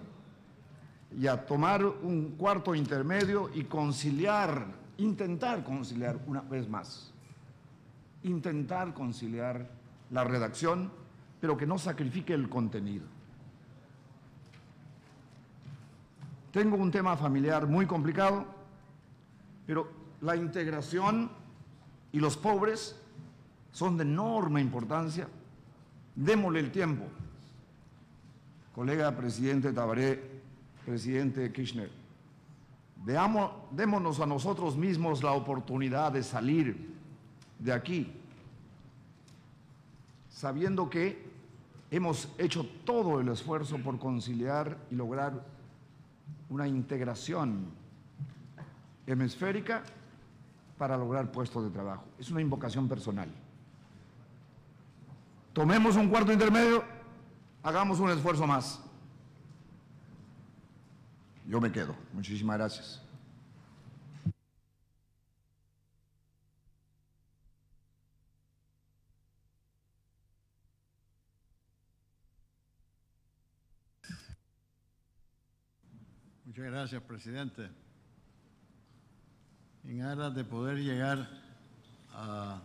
y a tomar un cuarto intermedio y conciliar, intentar conciliar una vez más, intentar conciliar la redacción, pero que no sacrifique el contenido. Tengo un tema familiar muy complicado, pero la integración y los pobres son de enorme importancia. Démosle el tiempo. Colega presidente Tabaré, presidente Kirchner, démonos a nosotros mismos la oportunidad de salir de aquí, sabiendo que hemos hecho todo el esfuerzo por conciliar y lograr una integración hemisférica para lograr puestos de trabajo. Es una invocación personal. Tomemos un cuarto intermedio, hagamos un esfuerzo más. Yo me quedo. Muchísimas gracias. Muchas gracias, presidente. En aras de poder llegar a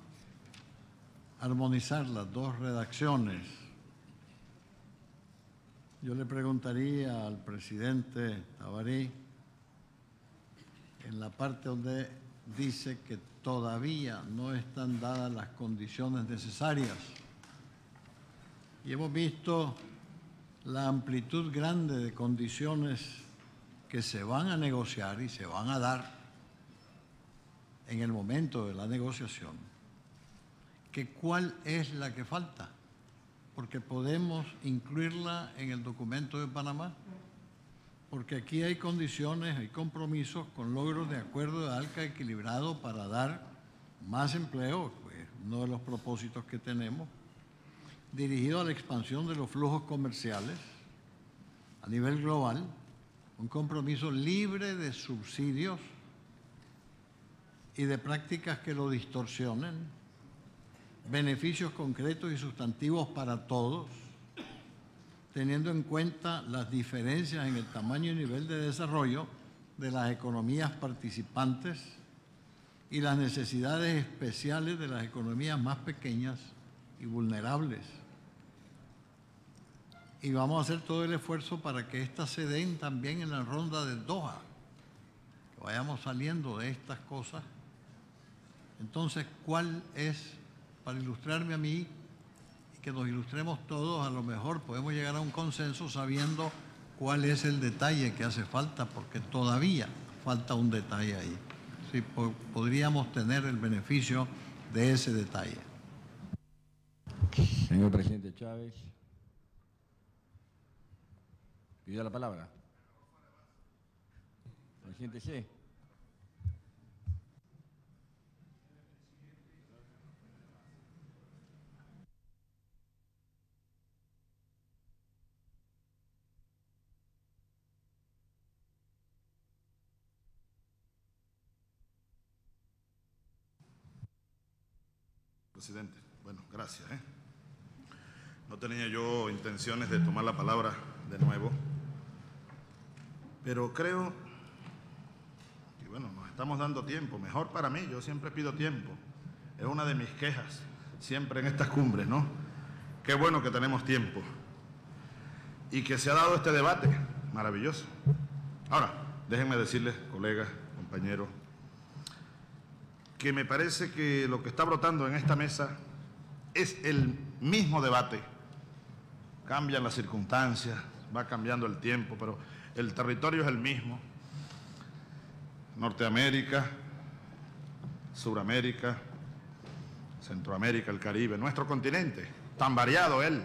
armonizar las dos redacciones, yo le preguntaría al presidente Tabaré, en la parte donde dice que todavía no están dadas las condiciones necesarias, y hemos visto la amplitud grande de condiciones que se van a negociar y se van a dar en el momento de la negociación, que cuál es la que falta, porque podemos incluirla en el documento de Panamá, porque aquí hay condiciones, hay compromisos con logros de acuerdo de ALCA equilibrado para dar más empleo, pues, uno de los propósitos que tenemos, dirigido a la expansión de los flujos comerciales a nivel global, un compromiso libre de subsidios y de prácticas que lo distorsionen, beneficios concretos y sustantivos para todos, teniendo en cuenta las diferencias en el tamaño y nivel de desarrollo de las economías participantes y las necesidades especiales de las economías más pequeñas y vulnerables. Y vamos a hacer todo el esfuerzo para que éstas se den también en la ronda de Doha, que vayamos saliendo de estas cosas. Entonces, ¿cuál es, para ilustrarme a mí y que nos ilustremos todos, a lo mejor podemos llegar a un consenso sabiendo cuál es el detalle que hace falta, porque todavía falta un detalle ahí. Sí, podríamos tener el beneficio de ese detalle. Señor presidente Chávez. Pidió la palabra. Presidente C. Presidente, bueno, gracias. No tenía yo intenciones de tomar la palabra de nuevo, pero creo que, bueno, nos estamos dando tiempo, mejor para mí, yo siempre pido tiempo. Es una de mis quejas, siempre en estas cumbres, ¿no? Qué bueno que tenemos tiempo y que se ha dado este debate, maravilloso. Ahora, déjenme decirles, colegas, compañeros, que me parece que lo que está brotando en esta mesa es el mismo debate. Cambian las circunstancias, va cambiando el tiempo, pero el territorio es el mismo. Norteamérica, Suramérica, Centroamérica, el Caribe, nuestro continente, tan variado él.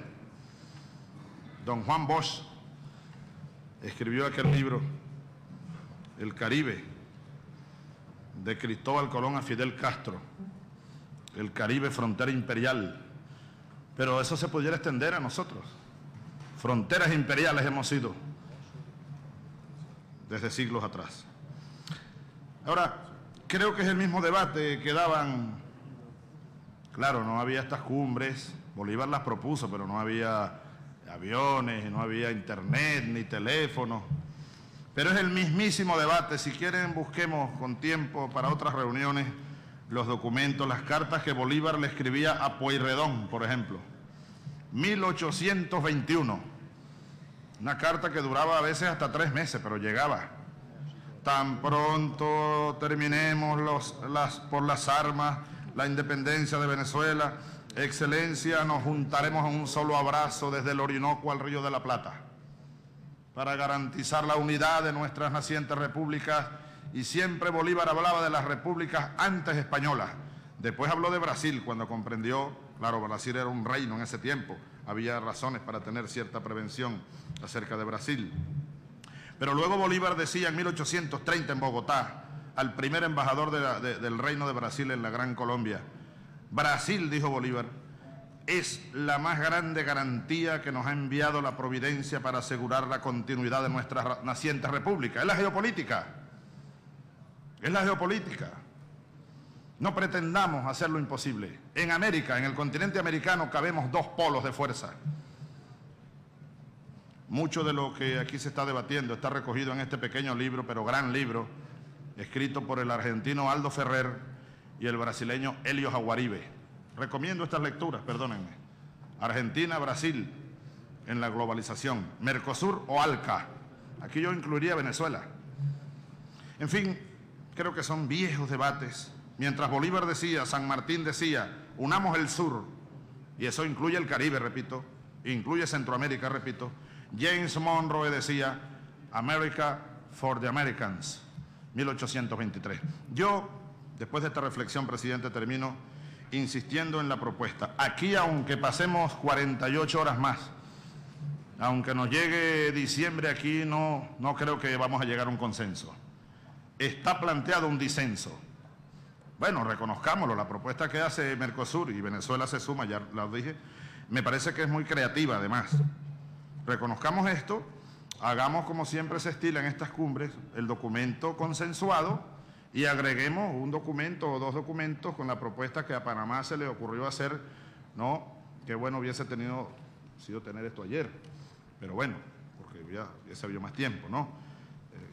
Don Juan Bosch escribió aquel libro, El Caribe, de Cristóbal Colón a Fidel Castro, el Caribe, frontera imperial. Pero eso se pudiera extender a nosotros. Fronteras imperiales hemos sido desde siglos atrás. Ahora, creo que es el mismo debate que daban. Claro, no había estas cumbres, Bolívar las propuso, pero no había aviones, no había internet, ni teléfono. Pero es el mismísimo debate. Si quieren, busquemos con tiempo para otras reuniones los documentos, las cartas que Bolívar le escribía a Pueyrredón, por ejemplo. 1821. Una carta que duraba a veces hasta 3 meses, pero llegaba. Tan pronto terminemos por las armas, la independencia de Venezuela, Excelencia, nos juntaremos en un solo abrazo desde el Orinoco al Río de la Plata para garantizar la unidad de nuestras nacientes repúblicas. Y siempre Bolívar hablaba de las repúblicas antes españolas. Después habló de Brasil cuando comprendió, claro, Brasil era un reino en ese tiempo, había razones para tener cierta prevención acerca de Brasil. Pero luego Bolívar decía en 1830 en Bogotá al primer embajador del Reino de Brasil en la Gran Colombia: Brasil, dijo Bolívar, es la más grande garantía que nos ha enviado la providencia para asegurar la continuidad de nuestras nacientes repúblicas. Es la geopolítica. Es la geopolítica. No pretendamos hacer lo imposible. En América, en el continente americano, cabemos 2 polos de fuerza. Mucho de lo que aquí se está debatiendo está recogido en este pequeño libro, pero gran libro, escrito por el argentino Aldo Ferrer y el brasileño Helio Jaguaribe. Recomiendo estas lecturas, perdónenme. Argentina, Brasil, en la globalización. Mercosur o ALCA. Aquí yo incluiría Venezuela. En fin, creo que son viejos debates. Mientras Bolívar decía, San Martín decía, unamos el sur, y eso incluye el Caribe, repito, incluye Centroamérica, repito. James Monroe decía, America for the Americans, 1823. Yo, después de esta reflexión, presidente, termino insistiendo en la propuesta. Aquí, aunque pasemos 48 horas más, aunque nos llegue diciembre aquí, no creo que vamos a llegar a un consenso. Está planteado un disenso. Bueno, reconozcámoslo, la propuesta que hace Mercosur, y Venezuela se suma, ya lo dije, me parece que es muy creativa además. Reconozcamos esto, hagamos como siempre se estila en estas cumbres, el documento consensuado, y agreguemos un documento o 2 documentos con la propuesta que a Panamá se le ocurrió hacer, ¿no? Qué bueno hubiese sido tener esto ayer, pero bueno, porque ya se había más tiempo, ¿no?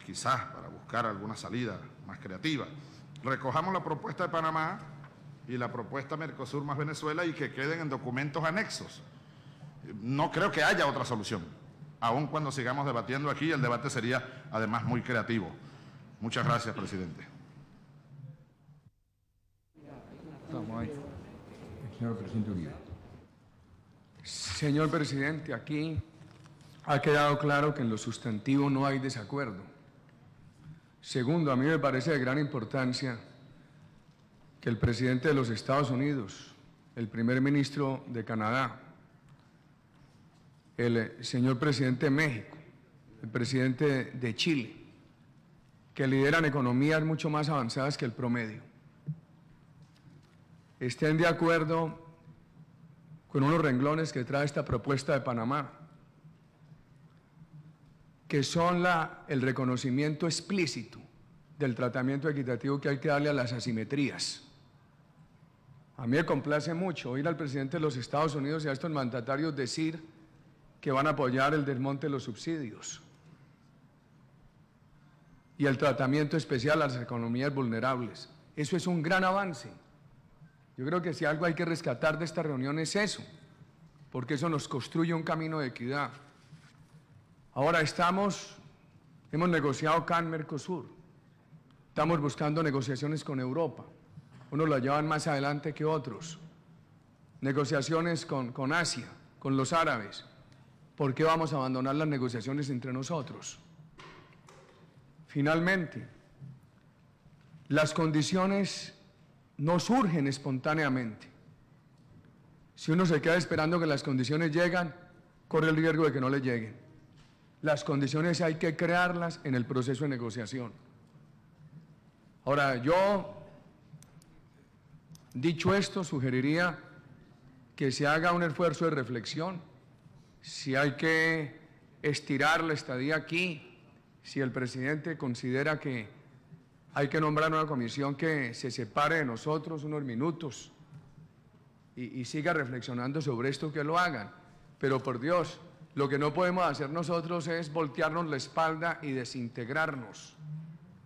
Quizás para buscar alguna salida más creativa. Recojamos la propuesta de Panamá y la propuesta Mercosur más Venezuela y que queden en documentos anexos. No creo que haya otra solución. Aun cuando sigamos debatiendo aquí, el debate sería además muy creativo. Muchas gracias, presidente. Señor presidente Uribe. Señor presidente, aquí ha quedado claro que en lo sustantivo no hay desacuerdo. Segundo, a mí me parece de gran importancia que el presidente de los Estados Unidos, el primer ministro de Canadá, el señor presidente de México, el presidente de Chile, que lideran economías mucho más avanzadas que el promedio, estén de acuerdo con unos renglones que trae esta propuesta de Panamá, que son el reconocimiento explícito del tratamiento equitativo que hay que darle a las asimetrías. A mí me complace mucho oír al presidente de los Estados Unidos y a estos mandatarios decir que van a apoyar el desmonte de los subsidios y el tratamiento especial a las economías vulnerables. Eso es un gran avance. Yo creo que si algo hay que rescatar de esta reunión es eso, porque eso nos construye un camino de equidad. Ahora hemos negociado CAN Mercosur, estamos buscando negociaciones con Europa, unos lo llevan más adelante que otros, negociaciones con Asia, con los árabes. ¿Por qué vamos a abandonar las negociaciones entre nosotros? Finalmente, las condiciones no surgen espontáneamente. Si uno se queda esperando que las condiciones llegan, corre el riesgo de que no le lleguen. Las condiciones hay que crearlas en el proceso de negociación. Ahora, yo, dicho esto, sugeriría que se haga un esfuerzo de reflexión. Si hay que estirar la estadía aquí, si el presidente considera que hay que nombrar una comisión que se separe de nosotros unos minutos y siga reflexionando sobre esto, que lo hagan. Pero por Dios, lo que no podemos hacer nosotros es voltearnos la espalda y desintegrarnos.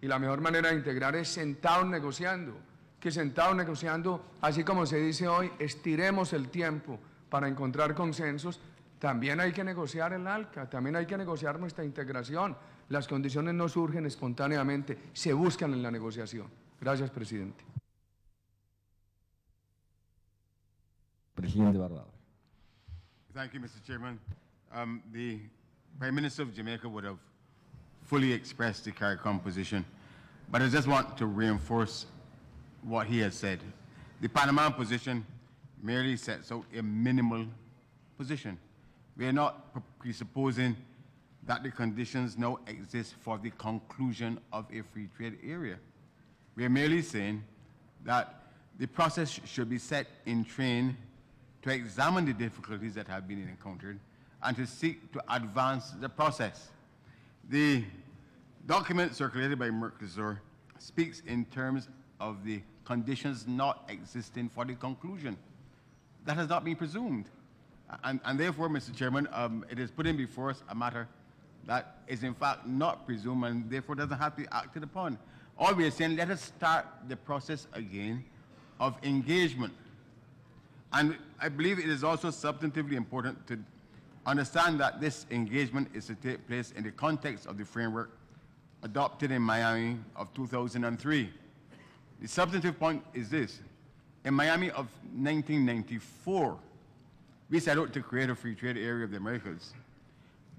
Y la mejor manera de integrar es sentados negociando. Que sentados negociando, así como se dice hoy, estiremos el tiempo para encontrar consensos. También hay que negociar el ALCA, también hay que negociar nuestra integración. Las condiciones no surgen espontáneamente, se buscan en la negociación. Gracias, presidente. Presidente Barbados. Thank you, Mr. Chairman. The Prime Minister of Jamaica would have fully expressed the CARICOM position, but I just want to reinforce what he has said. The Panama position merely sets out a minimal position. We are not presupposing that the conditions now exist for the conclusion of a free trade area. We are merely saying that the process should be set in train to examine the difficulties that have been encountered and to seek to advance the process. The document circulated by Mercosur speaks in terms of the conditions not existing for the conclusion. That has not been presumed. And therefore, Mr. Chairman, it is putting before us a matter that is in fact not presumed and therefore doesn't have to be acted upon. All we are saying, let us start the process again of engagement. And I believe it is also substantively important to understand that this engagement is to take place in the context of the framework adopted in Miami of 2003. The substantive point is this. In Miami of 1994, we set out to create a free trade area of the Americas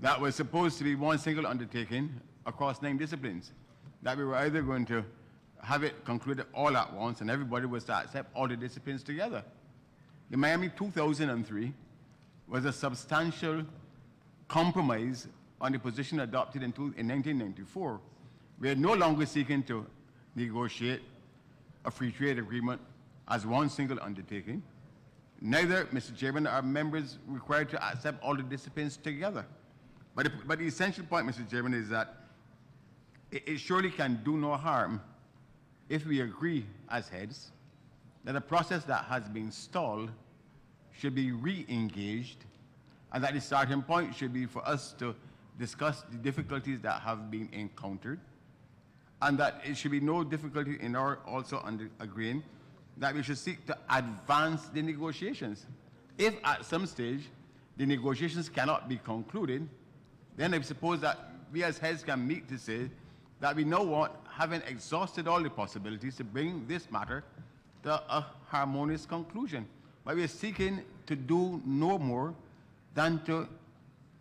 that was supposed to be one single undertaking across 9 disciplines, that we were either going to have it concluded all at once and everybody was to accept all the disciplines together. The Miami 2003 was a substantial compromise on the position adopted in 1994. We are no longer seeking to negotiate a free trade agreement as one single undertaking. Neither, Mr. Chairman, are members required to accept all the disciplines together. But the essential point, Mr. Chairman, is that it surely can do no harm if we agree as heads that a process that has been stalled should be re-engaged and that the starting point should be for us to discuss the difficulties that have been encountered and that it should be no difficulty in our also agreeing that we should seek to advance the negotiations. If at some stage the negotiations cannot be concluded, then I suppose that we as heads can meet to say that we now want, having exhausted all the possibilities, to bring this matter to a harmonious conclusion. But we are seeking to do no more than to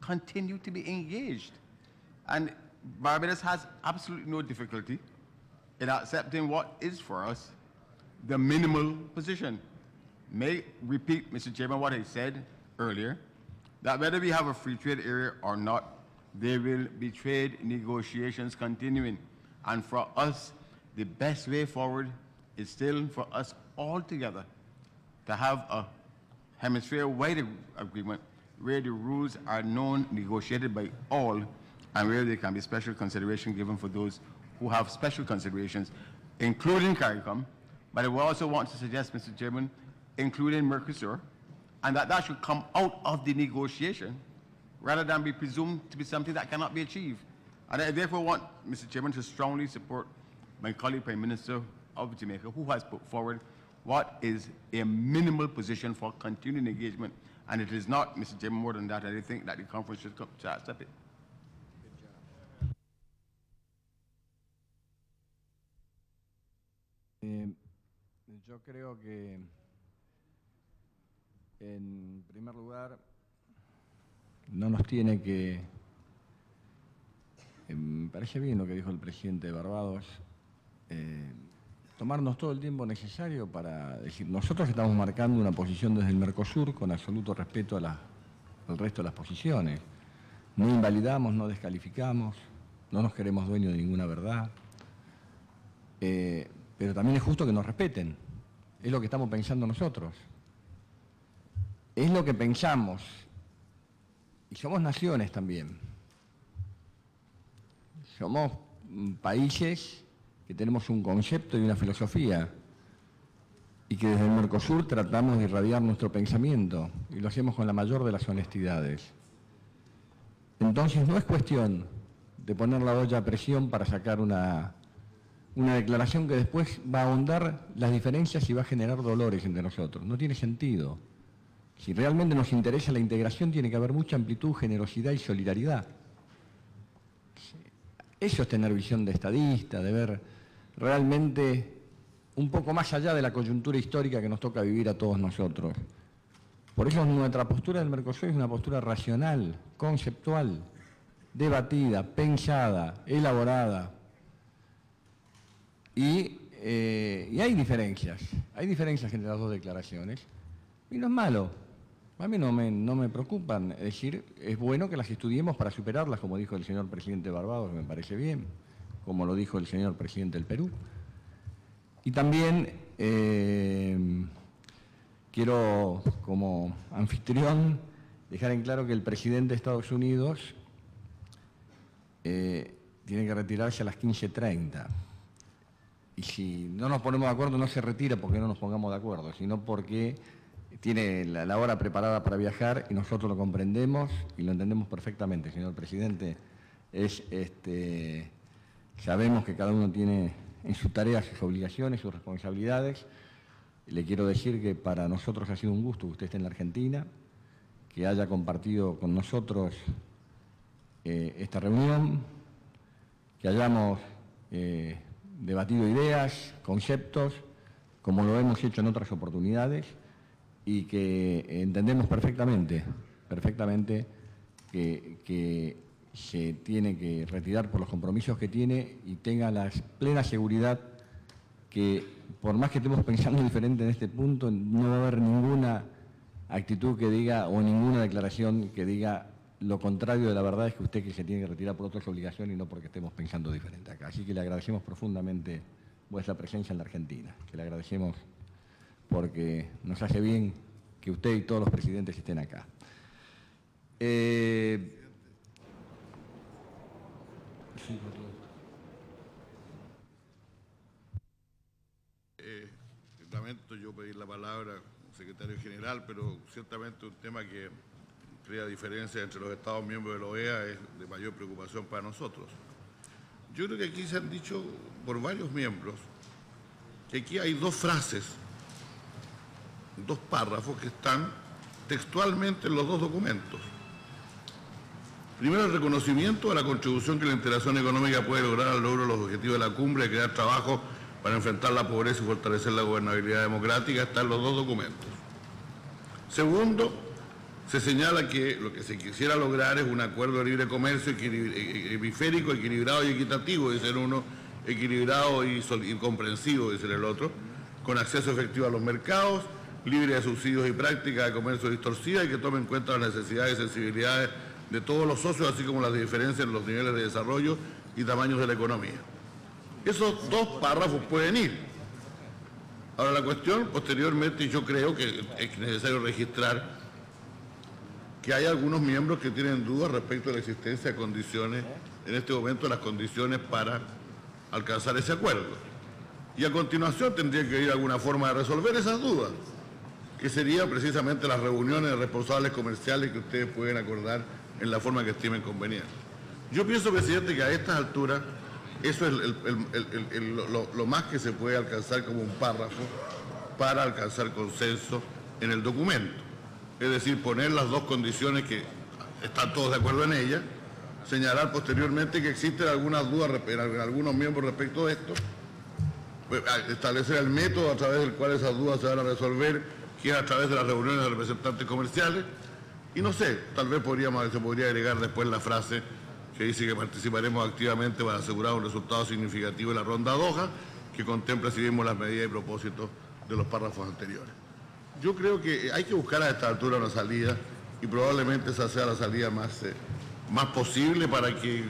continue to be engaged. And Barbados has absolutely no difficulty in accepting what is for us the minimal position. May repeat, Mr. Chairman, what I said earlier, that whether we have a free trade area or not, there will be trade negotiations continuing. And for us, the best way forward is still for us all together to have a hemisphere-wide agreement where the rules are known, negotiated by all, and where there can be special consideration given for those who have special considerations, including CARICOM, but I would also want to suggest, Mr. Chairman, including Mercosur, and that should come out of the negotiation rather than be presumed to be something that cannot be achieved. And I therefore want, Mr. Chairman, to strongly support my colleague Prime Minister of Jamaica, who has put forward what is a minimal position for continuing engagement, and it is not, Mr. Chairman, more than that, and I think that the conference should come to accept it. Yo creo que, en primer lugar, no nos tiene que... Me parece bien lo que dijo el presidente de Barbados. tomarnos todo el tiempo necesario para decir, nosotros estamos marcando una posición desde el Mercosur con absoluto respeto al resto de las posiciones. No invalidamos, no descalificamos, no nos queremos dueños de ninguna verdad, pero también es justo que nos respeten. Es lo que estamos pensando nosotros. Es lo que pensamos. Y somos naciones también. Somos países que tenemos un concepto y una filosofía y que desde el Mercosur tratamos de irradiar nuestro pensamiento y lo hacemos con la mayor de las honestidades. Entonces no es cuestión de poner la olla a presión para sacar una declaración que después va a ahondar las diferencias y va a generar dolores entre nosotros. No tiene sentido. Si realmente nos interesa la integración, tiene que haber mucha amplitud, generosidad y solidaridad. Eso es tener visión de estadista, de ver realmente un poco más allá de la coyuntura histórica que nos toca vivir a todos nosotros. Por eso nuestra postura del Mercosur es una postura racional, conceptual, debatida, pensada, elaborada. Y hay diferencias entre las dos declaraciones. Y no es malo. A mí no me preocupan. Es decir, es bueno que las estudiemos para superarlas, como dijo el señor presidente de Barbados, que me parece bien, como lo dijo el señor presidente del Perú. Y también quiero, como anfitrión, dejar en claro que el presidente de Estados Unidos tiene que retirarse a las 15:30. Y si no nos ponemos de acuerdo, no se retira porque no nos pongamos de acuerdo, sino porque tiene la hora preparada para viajar y nosotros lo comprendemos y lo entendemos perfectamente, señor presidente. Sabemos que cada uno tiene en su tarea sus obligaciones, sus responsabilidades. Le quiero decir que para nosotros ha sido un gusto que usted esté en la Argentina, que haya compartido con nosotros esta reunión, que hayamos debatido ideas, conceptos, como lo hemos hecho en otras oportunidades, y que entendemos perfectamente que se tiene que retirar por los compromisos que tiene y tenga la plena seguridad que, por más que estemos pensando diferente en este punto, no va a haber ninguna actitud que diga o ninguna declaración que diga lo contrario de la verdad, es que usted que se tiene que retirar por otras obligaciones y no porque estemos pensando diferente acá. Así que le agradecemos profundamente vuestra presencia en la Argentina, que le agradecemos porque nos hace bien que usted y todos los presidentes estén acá. Lamento yo pedir la palabra, secretario general, pero ciertamente un tema que crea diferencias entre los Estados miembros de la OEA es de mayor preocupación para nosotros. Yo creo que aquí se han dicho por varios miembros que aquí hay dos frases, dos párrafos que están textualmente en los dos documentos. Primero, el reconocimiento de la contribución que la integración económica puede lograr al logro de los objetivos de la cumbre, de crear trabajo para enfrentar la pobreza y fortalecer la gobernabilidad democrática, está en los dos documentos. Segundo, se señala que lo que se quisiera lograr es un acuerdo de libre comercio hemisférico, equilibrado y equitativo, dice el uno, equilibrado y comprensivo, dice el otro, con acceso efectivo a los mercados, libre de subsidios y prácticas de comercio distorsiva y que tome en cuenta las necesidades y sensibilidades de todos los socios, así como las diferencias en los niveles de desarrollo y tamaños de la economía. Esos dos párrafos pueden ir. Ahora la cuestión, posteriormente, yo creo que es necesario registrar que hay algunos miembros que tienen dudas respecto a la existencia de condiciones, en este momento las condiciones para alcanzar ese acuerdo. Y a continuación tendría que ir alguna forma de resolver esas dudas, que serían precisamente las reuniones de responsables comerciales que ustedes pueden acordar en la forma que estimen conveniente. Yo pienso, presidente, que a estas alturas eso es lo más que se puede alcanzar como un párrafo para alcanzar consenso en el documento. Es decir, poner las dos condiciones que están todos de acuerdo en ellas, señalar posteriormente que existen algunas dudas en algunos miembros respecto de esto, establecer el método a través del cual esas dudas se van a resolver, que es a través de las reuniones de representantes comerciales, y no sé, tal vez se podría agregar después la frase que dice que participaremos activamente para asegurar un resultado significativo en la ronda Doha, que contempla asimismo las medidas y propósitos de los párrafos anteriores. Yo creo que hay que buscar a esta altura una salida y probablemente esa sea la salida más posible para que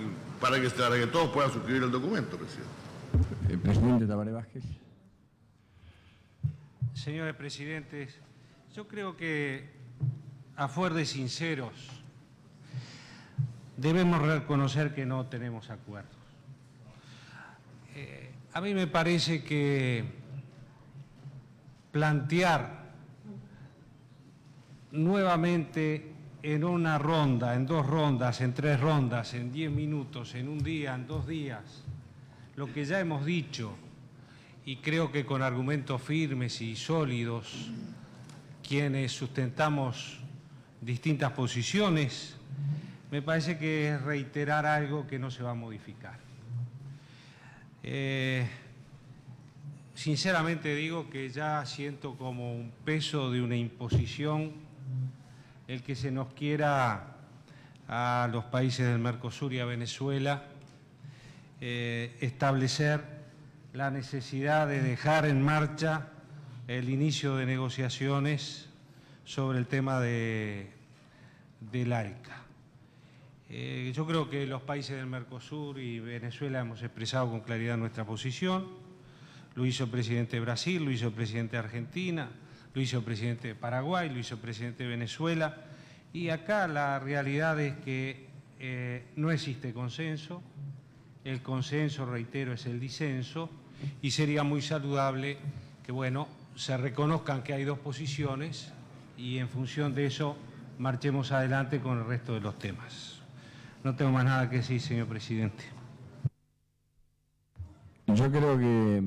todos puedan suscribir el documento, presidente. Presidente Tabaré Vázquez. Señores presidentes, yo creo que a fuer de sinceros debemos reconocer que no tenemos acuerdos. A mí me parece que plantear nuevamente en una ronda, en 2 rondas, en 3 rondas, en 10 minutos, en un día, en 2 días, lo que ya hemos dicho, y creo que con argumentos firmes y sólidos, quienes sustentamos distintas posiciones, me parece que es reiterar algo que no se va a modificar. Sinceramente digo que ya siento como un peso de una imposición el que se nos quiera a los países del Mercosur y a Venezuela establecer la necesidad de dejar en marcha el inicio de negociaciones sobre el tema del ALCA. Yo creo que los países del Mercosur y Venezuela hemos expresado con claridad nuestra posición. Lo hizo el presidente de Brasil, lo hizo el presidente de Argentina, lo hizo el presidente de Paraguay, lo hizo el presidente de Venezuela. Y acá la realidad es que no existe consenso. El consenso, reitero, es el disenso. Y sería muy saludable que, bueno, se reconozcan que hay 2 posiciones y en función de eso marchemos adelante con el resto de los temas. No tengo más nada que decir, señor presidente. Yo creo que